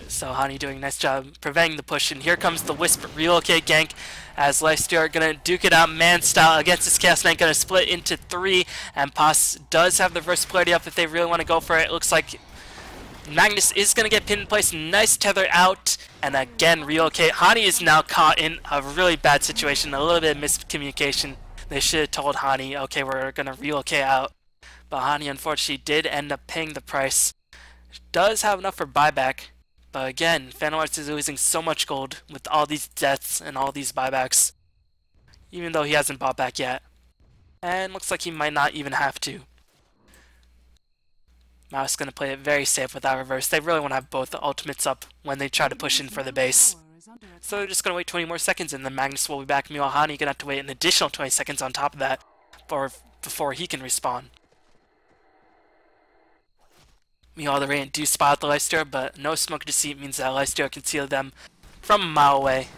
A: So Hani doing a nice job preventing the push, and here comes the Wisp relocate gank as Lifestealer gonna duke it out man style against this Chaos Knight, gonna split into 3, and Pas does have the versatility up if they really want to go for it. It looks like Magnus is gonna get pinned in place, nice tether out, and again relocate. Hani is now caught in a really bad situation, a little bit of miscommunication. They should have told Hani, okay, we're gonna relocate out, but Hani unfortunately did end up paying the price. Does have enough for buyback. But again, FnaticRC is losing so much gold with all these deaths and all these buybacks. even though he hasn't bought back yet. And looks like he might not even have to. Mouz gonna play it very safe without reverse. They really want to have both the ultimates up when they try to push in for the base. So they're just gonna wait 20 more seconds and then Magnus will be back. Meanwhile, Hani gonna have to wait an additional 20 seconds on top of that before he can respawn. Meanwhile, the Radiant do spot the Lifestealer, but no smoke deceit means that Lifestealer can seal them from a mile away.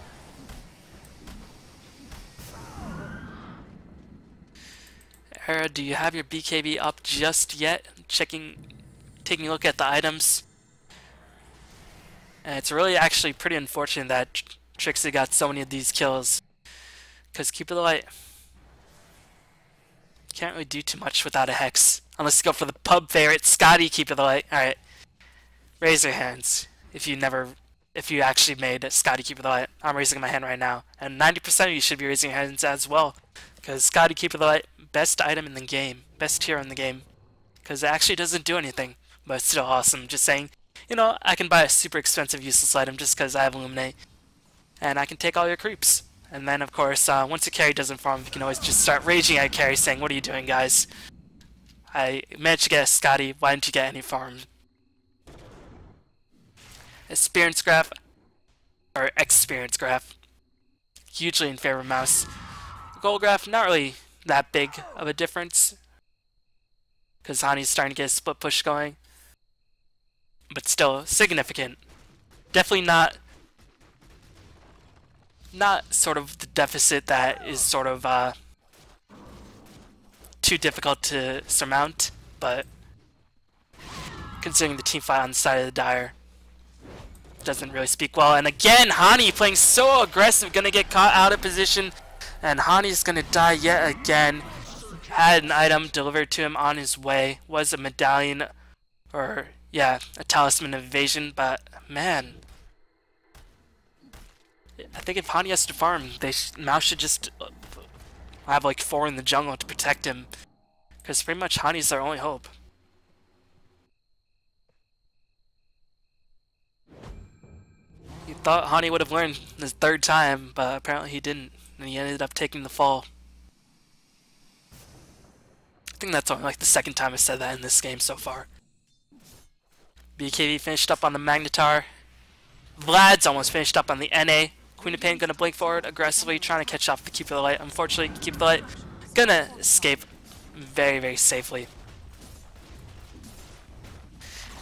A: Era, do you have your BKB up just yet? Taking a look at the items. And it's really actually pretty unfortunate that Trixie got so many of these kills. Because Keeper of the Light can't really do too much without a Hex. Unless you go for the pub favorite, Skadi Keeper of the Light. Alright. Raise your hands if you actually made Skadi Keeper of the Light. I'm raising my hand right now. And 90% of you should be raising your hands as well. Because Skadi Keeper of the Light, best item in the game. Best hero in the game. Because it actually doesn't do anything. But it's still awesome. Just saying, you know, I can buy a super expensive useless item just because I have Illuminate. And I can take all your creeps. And then, of course, once your carry doesn't farm, you can always just start raging at carry saying, what are you doing, guys? I managed to get a Skadi, why didn't you get any farm? Experience graph, or experience graph, hugely in favor of Mouz. Gold graph, not really that big of a difference, because Hani's starting to get a split push going, but still significant. Definitely not sort of the deficit that is sort of too difficult to surmount, but considering the team fight on the side of the Dire, doesn't really speak well. And again, Hani playing so aggressive, gonna get caught out of position, and Hani's gonna die yet again. Had an item delivered to him on his way, was a medallion, or yeah, a talisman of evasion, but man, I think if Hani has to farm, Mouz should just have like 4 in the jungle to protect him, because pretty much Hani's their only hope. You thought Hani would have learned his 3rd time, but apparently he didn't, and he ended up taking the fall. I think that's only like the 2nd time I said that in this game so far. BKB finished up on the Magnetar. Vlad's almost finished up on the NA. Queen of Pain gonna blink forward aggressively, trying to catch off the Keeper of the Light. Unfortunately, Keeper of the Light gonna escape very, very safely.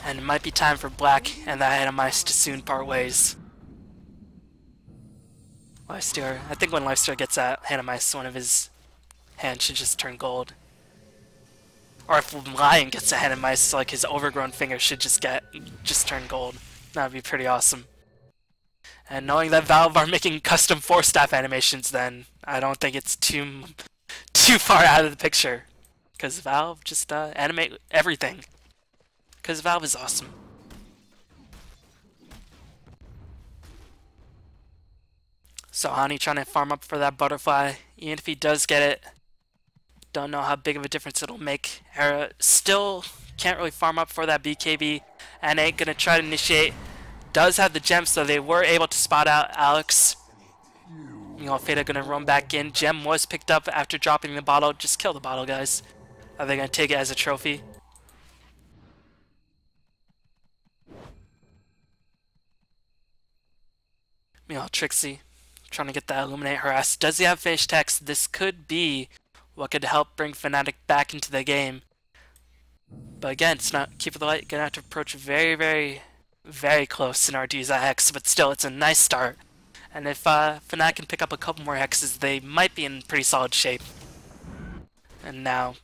A: And it might be time for Black and the Animais to soon part ways. Lifestealer. I think when Lifestealer gets that Animais, one of his hands should just turn gold. Or if Lion gets a Animais, like his overgrown finger should just turn gold. That would be pretty awesome. And knowing that Valve are making custom 4-staff animations, then I don't think it's too far out of the picture. Because Valve just animate everything. Because Valve is awesome. So Hani trying to farm up for that butterfly. Even if he does get it, don't know how big of a difference it'll make. Era still can't really farm up for that BKB. And ain't gonna try to initiate. Does have the gem, so they were able to spot out Alex. You know, Fata gonna roam back in. Gem was picked up after dropping the bottle. Just kill the bottle, guys. Are they gonna take it as a trophy? Meanwhile, Trixie trying to get that Illuminate harass. Does he have finished text? This could be what could help bring Fnatic back into the game. But again, it's not Keeper of the Light. Gonna have to approach very, very, very close in order to use that hex. But still, it's a nice start. And if Fnatic can pick up a couple more hexes, they might be in pretty solid shape. And now,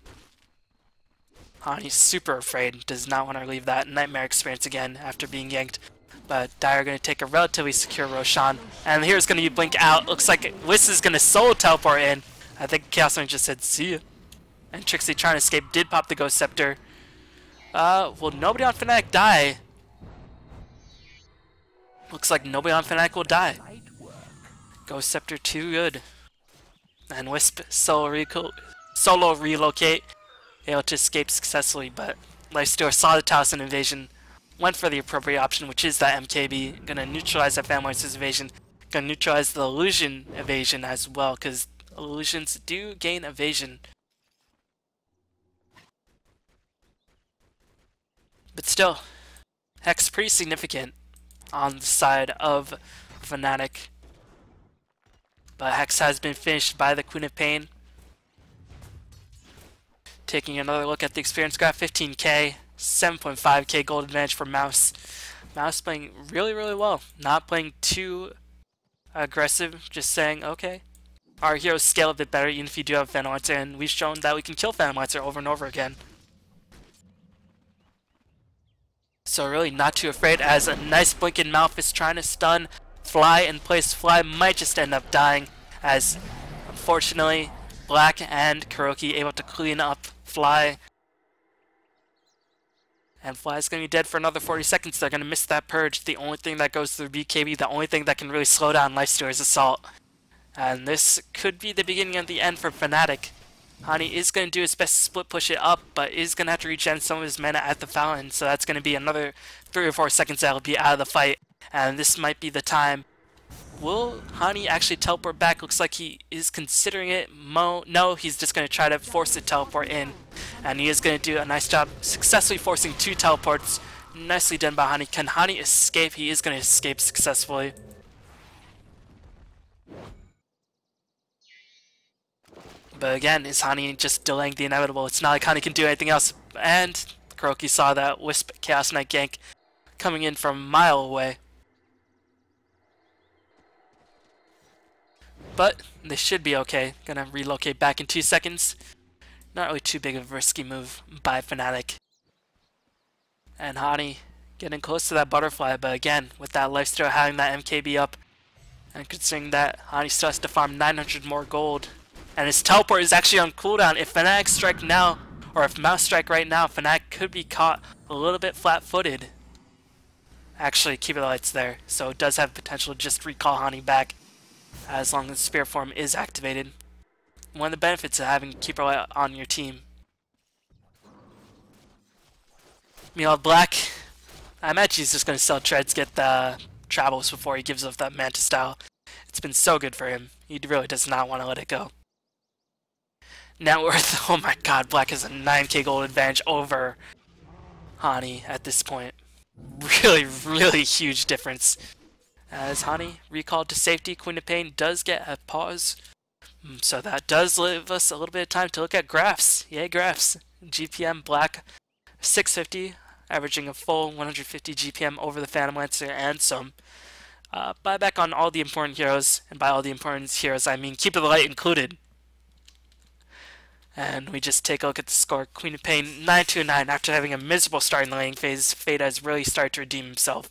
A: Hani's super afraid. Does not want to leave that nightmare experience again after being yanked. But Dire going to take a relatively secure Roshan. And here's going to be Blink out. Looks like Wisp is going to solo teleport in. I think Chaos Knight just said, see ya. And Trixie trying to escape did pop the Ghost Scepter. Will nobody on Fnatic die? Looks like nobody on Fnatic will die. Ghost Scepter too good. And Wisp solo relocate. Able to escape successfully, but Lifestealer saw the Talisman Invasion. Went for the appropriate option, which is that MKB. Gonna neutralize that Family evasion. Gonna neutralize the Illusion evasion as well, because illusions do gain evasion. But still, Hex pretty significant on the side of Fnatic. But Hex has been finished by the Queen of Pain. Taking another look at the experience graph, 15k, 7.5k gold advantage for Mouz. Mouz playing really, really well. Not playing too aggressive, just saying, okay, our heroes scale a bit better even if you do have FnaticRC, and we've shown that we can kill FnaticRC over and over again. So really not too afraid, as a nice blink in mouth is trying to stun Fly in place. Fly might just end up dying, as unfortunately Black and Kuroki able to clean up Fly. And Fly's going to be dead for another 40 seconds. They're going to miss that purge. The only thing that goes through BKB, the only thing that can really slow down Lifestealer's assault. And this could be the beginning of the end for Fnatic. Hani is going to do his best to split push it up, but is going to have to regen some of his mana at the fountain, so that's going to be another 3 or 4 seconds that'll be out of the fight, and this might be the time. Will Hani actually teleport back? Looks like he is considering it. No, he's just going to try to force the teleport in, and he is going to do a nice job successfully forcing 2 teleports. Nicely done by Hani. Can Hani escape? He is going to escape successfully. But again, is Hani just delaying the inevitable? It's not like Hani can do anything else. And Kuroki saw that Wisp Chaos Knight gank coming in from a mile away. But they should be okay. Gonna relocate back in 2 seconds. Not really too big of a risky move by Fnatic. And Hani getting close to that butterfly, but again, with that lifesteal having that MKB up, and considering that Hani still has to farm 900 more gold, and his teleport is actually on cooldown. If Fnatic strike now, or if Mouz strike right now, Fnatic could be caught a little bit flat-footed. Actually, keep the lights there, so it does have potential to just recall Hani back as long as Spirit Form is activated. One of the benefits of having Keeper Light on your team. Meanwhile, Black, I imagine he's just going to sell Treads, get the Travels before he gives up that Manta style. It's been so good for him. He really does not want to let it go. Net worth, oh my god, Black has a 9k gold advantage over Hani at this point. Really, really huge difference. As Hani recalled to safety, Queen of Pain does get a pause. So that does leave us a little bit of time to look at graphs. Yay, graphs. GPM Black 650, averaging a full 150 GPM over the FnaticRC and some. Buyback on all the important heroes, and by all the important heroes I mean Keeper the Light included. And we just take a look at the score. Queen of Pain 9-2-9 after having a miserable start in the laning phase. Fade has really started to redeem himself.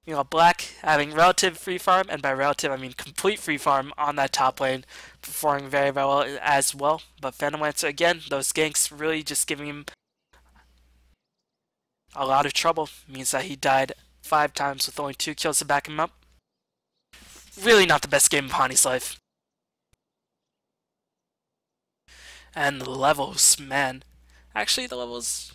A: You know, Black having relative free farm, and by relative I mean complete free farm on that top lane, performing very, very well as well. But FnaticRC, again, those ganks really just giving him a lot of trouble. Means that he died 5 times with only 2 kills to back him up. Really not the best game of Hani's life. And the levels, man. Actually, the levels...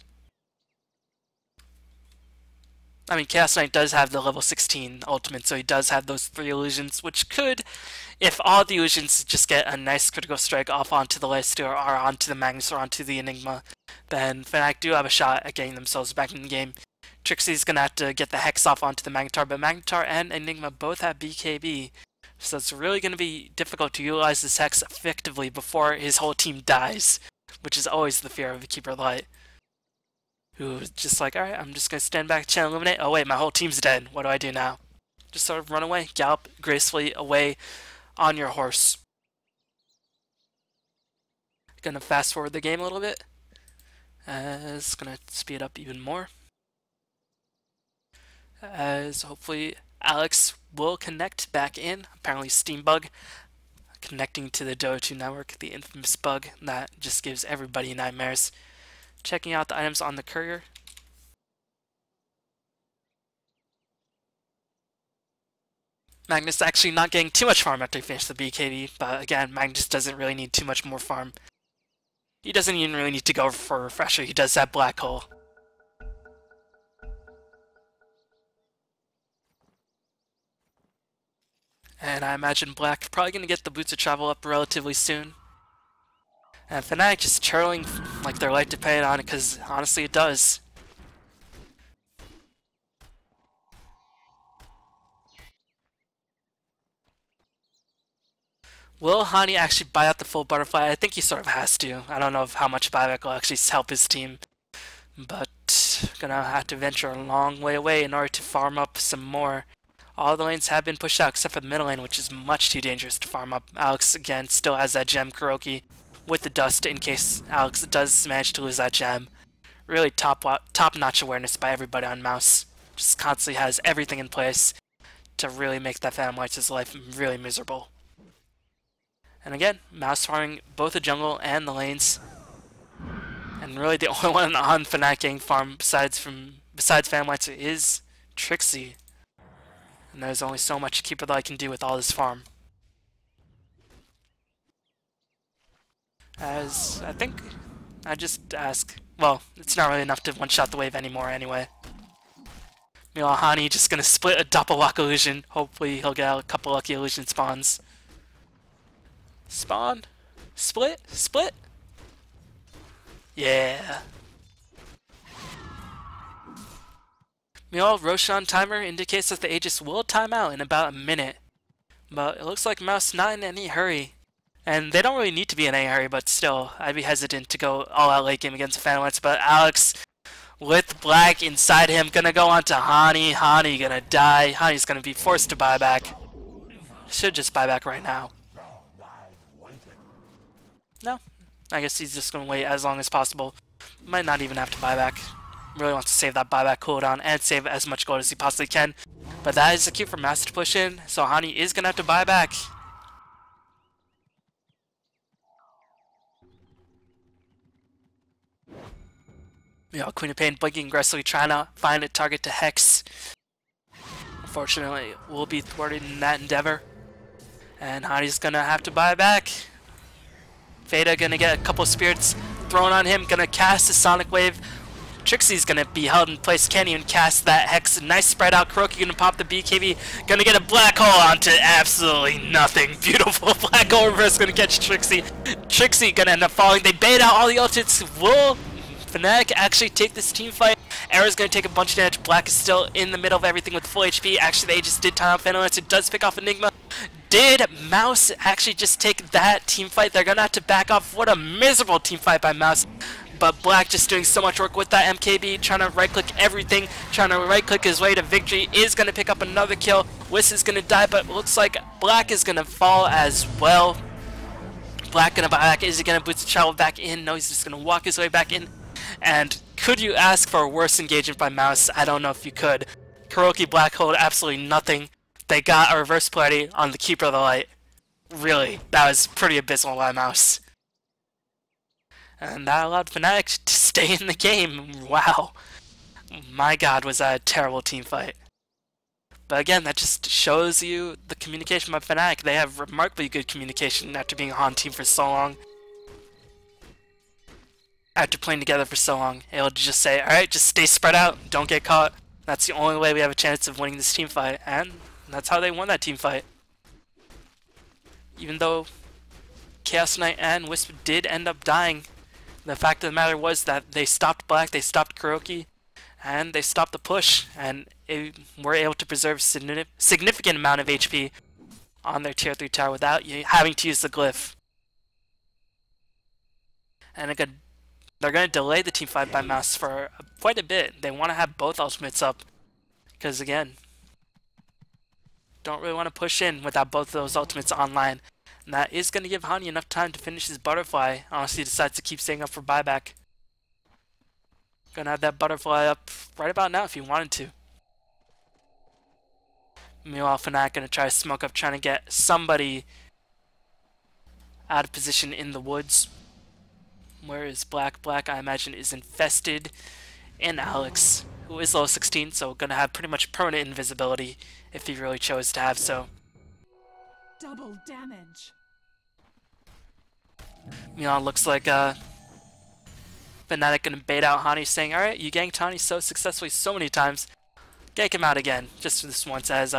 A: I mean, Chaos Knight does have the level 16 ultimate, so he does have those 3 illusions, which could, if all the illusions just get a nice critical strike off onto the Lifestealer, or onto the Magnus, or onto the Enigma, then Fnatic do have a shot at getting themselves back in the game. Trixie's gonna have to get the Hex off onto the Magnetar, but Magnetar and Enigma both have BKB, so it's really gonna be difficult to utilize this Hex effectively before his whole team dies, which is always the fear of a Keeper Light. Who's just like, alright, I'm just gonna stand back and eliminate. Oh wait, my whole team's dead. What do I do now? Just sort of run away, gallop gracefully away on your horse. Gonna fast forward the game a little bit. It's gonna speed up even more. As hopefully Alex will connect back in. Apparently Steam bug connecting to the Dota2 network, the infamous bug that just gives everybody nightmares. Checking out the items on the courier. Magnus actually not getting too much farm after he finished the BKB, but again, Magnus doesn't really need too much more farm. He doesn't even really need to go for a refresher, he does that black hole. And I imagine Black probably going to get the Boots of Travel up relatively soon. And Fnatic just churling like their life depended on it, because honestly it does. Will Hani actually buy out the full butterfly? I think he sort of has to. I don't know how much buyback will actually help his team. But gonna have to venture a long way away in order to farm up some more. All the lanes have been pushed out except for the middle lane, which is much too dangerous to farm up. Alex, again, still has that gem Kuroki with the dust in case Alex does manage to lose that gem. Really top-notch awareness by everybody on Mouz. Just constantly has everything in place to really make that Phantom Lights' life really miserable. And again, Mouz farming both the jungle and the lanes. And really the only one on Fnatic getting farm besides Phantom Lights is Trixie. And there's only so much Keeper that I can do with all this farm. As I think I just ask, well, it's not really enough to one-shot the wave anymore anyway. Meanwhile, Hani just gonna split a Doppelwalk illusion. Hopefully he'll get a couple lucky illusion spawns. Spawn? Split? Split? Yeah. Meanwhile, Roshan timer indicates that the Aegis will time out in about a minute. But it looks like Mouz not in any hurry. And they don't really need to be in any hurry, but still, I'd be hesitant to go all out late game against the Phantom Lights. But Alex, with Black inside him, gonna go on to Hani. Hani gonna die. Hani's gonna be forced to buy back. Should just buy back right now. No, I guess he's just gonna wait as long as possible. Might not even have to buy back. Really wants to save that buyback cooldown and save as much gold as he possibly can. But that is the cue for Mouz to push in, so Hani is gonna have to buy back. You know, Queen of Pain blinking aggressively, trying to find a target to Hex. Unfortunately, will be thwarted in that endeavor. And Hani's gonna have to buy back. Veda gonna get a couple spirits thrown on him, gonna cast a Sonic Wave. Trixie's gonna be held in place, can't even cast that Hex. Nice spread out, Kuroki gonna pop the BKB, gonna get a black hole onto absolutely nothing. Beautiful black hole reverse gonna catch Trixie. Trixie gonna end up falling. They bait out all the ultimates. Will Fnatic actually take this team fight? Era's gonna take a bunch of damage. Black is still in the middle of everything with full HP. Actually, they just did time out Phantom Lights. It does pick off Enigma. Did Mouz actually just take that team fight? They're gonna have to back off. What a miserable team fight by Mouz. But Black just doing so much work with that MKB, trying to right-click everything, trying to right-click his way to victory, is going to pick up another kill. Wisp is going to die, but looks like Black is going to fall as well. Black going to buy back. Is he going to boost the travel back in? No, he's just going to walk his way back in. And could you ask for a worse engagement by Mouz? I don't know if you could. Kuroki Black hold absolutely nothing. They got a reverse polarity on the Keeper of the Light. Really, that was pretty abysmal by Mouz. And that allowed Fnatic to stay in the game. Wow. My god, was that a terrible team fight. But again, that just shows you the communication by Fnatic. They have remarkably good communication after being on team for so long. After playing together for so long, able to just say, alright, just stay spread out, don't get caught. That's the only way we have a chance of winning this team fight. And that's how they won that team fight. Even though Chaos Knight and Wisp did end up dying, the fact of the matter was that they stopped Black, they stopped Kuroki, and they stopped the push, and were able to preserve significant amount of HP on their tier 3 tower without having to use the glyph. And again, they're going to delay the team fight by Mouz for quite a bit. They want to have both ultimates up, because again, don't really want to push in without both of those ultimates online. And that is going to give Hani enough time to finish his butterfly, unless he decides to keep staying up for buyback. Gonna have that butterfly up right about now if he wanted to. Meanwhile, Fnatic gonna try to smoke up, trying to get somebody out of position in the woods. Where is Black? Black, I imagine, is infested in Alex, who is level 16, so gonna have pretty much permanent invisibility if he really chose to have so.
B: Double damage.
A: Meanwhile, looks like Fnatic gonna bait out Hani, saying, alright, you ganked Hani so successfully so many times. Gank him out again, just for this once, as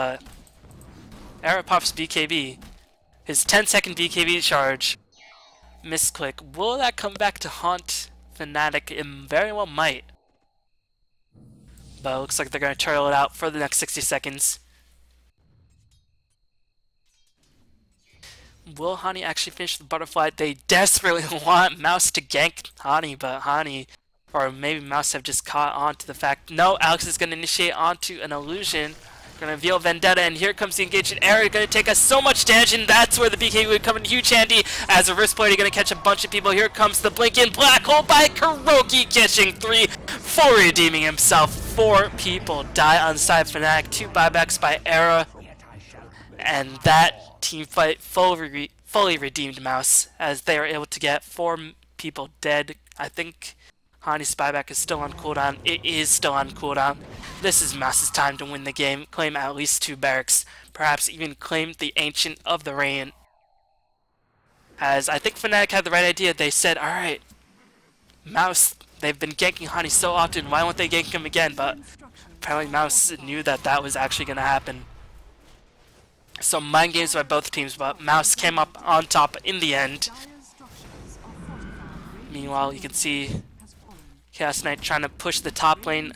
A: Era pops BKB. His 10-second BKB charge. Misclick. Will that come back to haunt Fnatic? It very well might. But it looks like they're going to turtle it out for the next 60 seconds. Will Hani actually finish the butterfly? They desperately want Mouz to gank Hani, but Hani, or maybe Mouz have just caught on to the fact. No, Alex is going to initiate onto an illusion. Going to reveal Vendetta, and here comes the engagement. Era going to take us so much damage, and that's where the BK would come in huge handy. As a reverse player, going to catch a bunch of people. Here comes the blink in black hole by Kuroki, catching 3 for redeeming himself. 4 people die on the side of Fnatic. 2 buybacks by Era, and that team fight fully redeemed Mouz, as they are able to get 4 people dead. I think Hani's buyback is still on cooldown. It is still on cooldown. This is Mouz's time to win the game, claim at least 2 barracks, perhaps even claim the Ancient of the Rain. As I think Fnatic had the right idea. They said, alright, Mouz, they've been ganking Hani so often, why won't they gank him again? But apparently Mouz knew that that was actually going to happen. So mind games by both teams, but Mouz came up on top in the end. Meanwhile, you can see Chaos Knight trying to push the top lane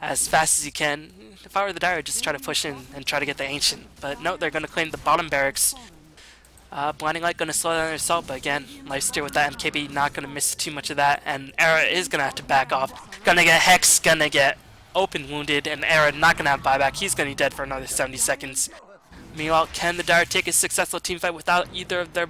A: as fast as he can. If I were the Dire, I'd just try to push in and try to get the Ancient. But no, they're going to claim the bottom barracks. Blinding Light going to slow down their assault, but again, Lifesteal with that MKB, not going to miss too much of that. And Era is going to have to back off. Going to get Hex, going to get open wounded, and Era not going to have buyback. He's going to be dead for another 70 seconds. Meanwhile, can the Dire take a successful teamfight without either of their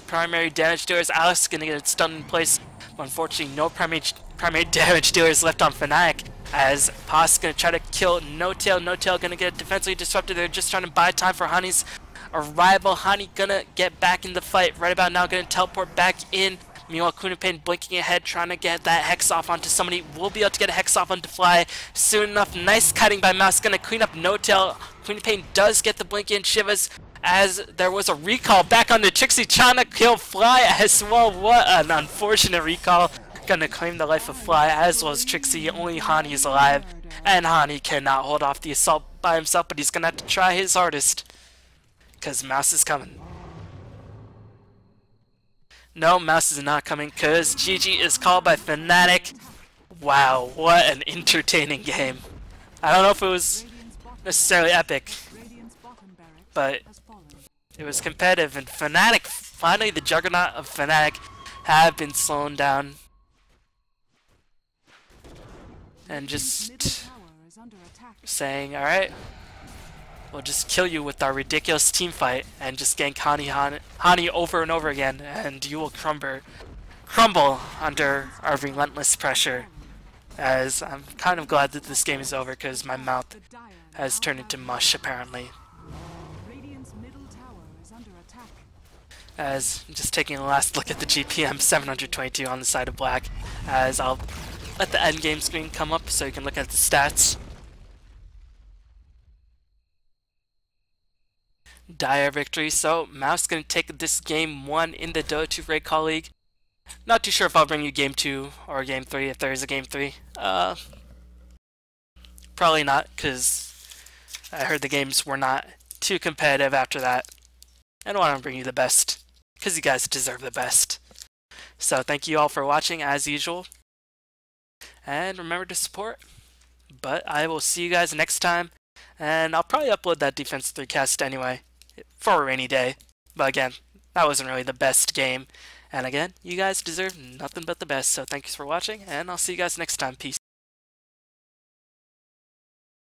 A: primary damage dealers? Alex is going to get stunned in place. But unfortunately, no primary damage dealers left on Fnatic, as Pos is going to try to kill No Tail. No Tail going to get defensively disrupted. They're just trying to buy time for Hani's arrival. Hani going to get back in the fight right about now, going to teleport back in. Meanwhile, Kunipane blinking ahead, trying to get that Hex off onto somebody. Will be able to get a Hex off onto Fly soon enough. Nice cutting by Mouz, going to clean up No Tail. Kunipane does get the blink in. Shivas, as there was a recall back onto Trixie, trying to kill Fly as well. What an unfortunate recall. Gonna claim the life of Fly, as well as Trixie. Only Hani is alive, and Hani cannot hold off the assault by himself, but he's gonna have to try his hardest, because Mouz is coming. No, Mouz is not coming, because GG is called by Fnatic. Wow, what an entertaining game. I don't know if it was necessarily epic, but it was competitive, and Fnatic, finally the juggernaut of Fnatic, have been slowing down. And just saying, alright, we'll just kill you with our ridiculous team fight and just gank Hani over and over again, and you will crumble under our relentless pressure. As I'm kind of glad that this game is over, because my mouth has turned into mush apparently. As just taking a last look at the GPM, 722 on the side of black, as I'll let the end game screen come up so you can look at the stats. Dire victory, so Mouz gonna take this game 1 in the Dota 2 Raidcall League. Not too sure if I'll bring you game 2 or game 3 if there is a game 3. Probably not, because I heard the games were not too competitive after that. And I want to bring you the best, because you guys deserve the best. So thank you all for watching as usual. And remember to support. But I will see you guys next time. And I'll probably upload that Defense 3 cast anyway, for a rainy day. But again, that wasn't really the best game. And again, you guys deserve nothing but the best. So thank you for watching, and I'll see you guys next time. Peace.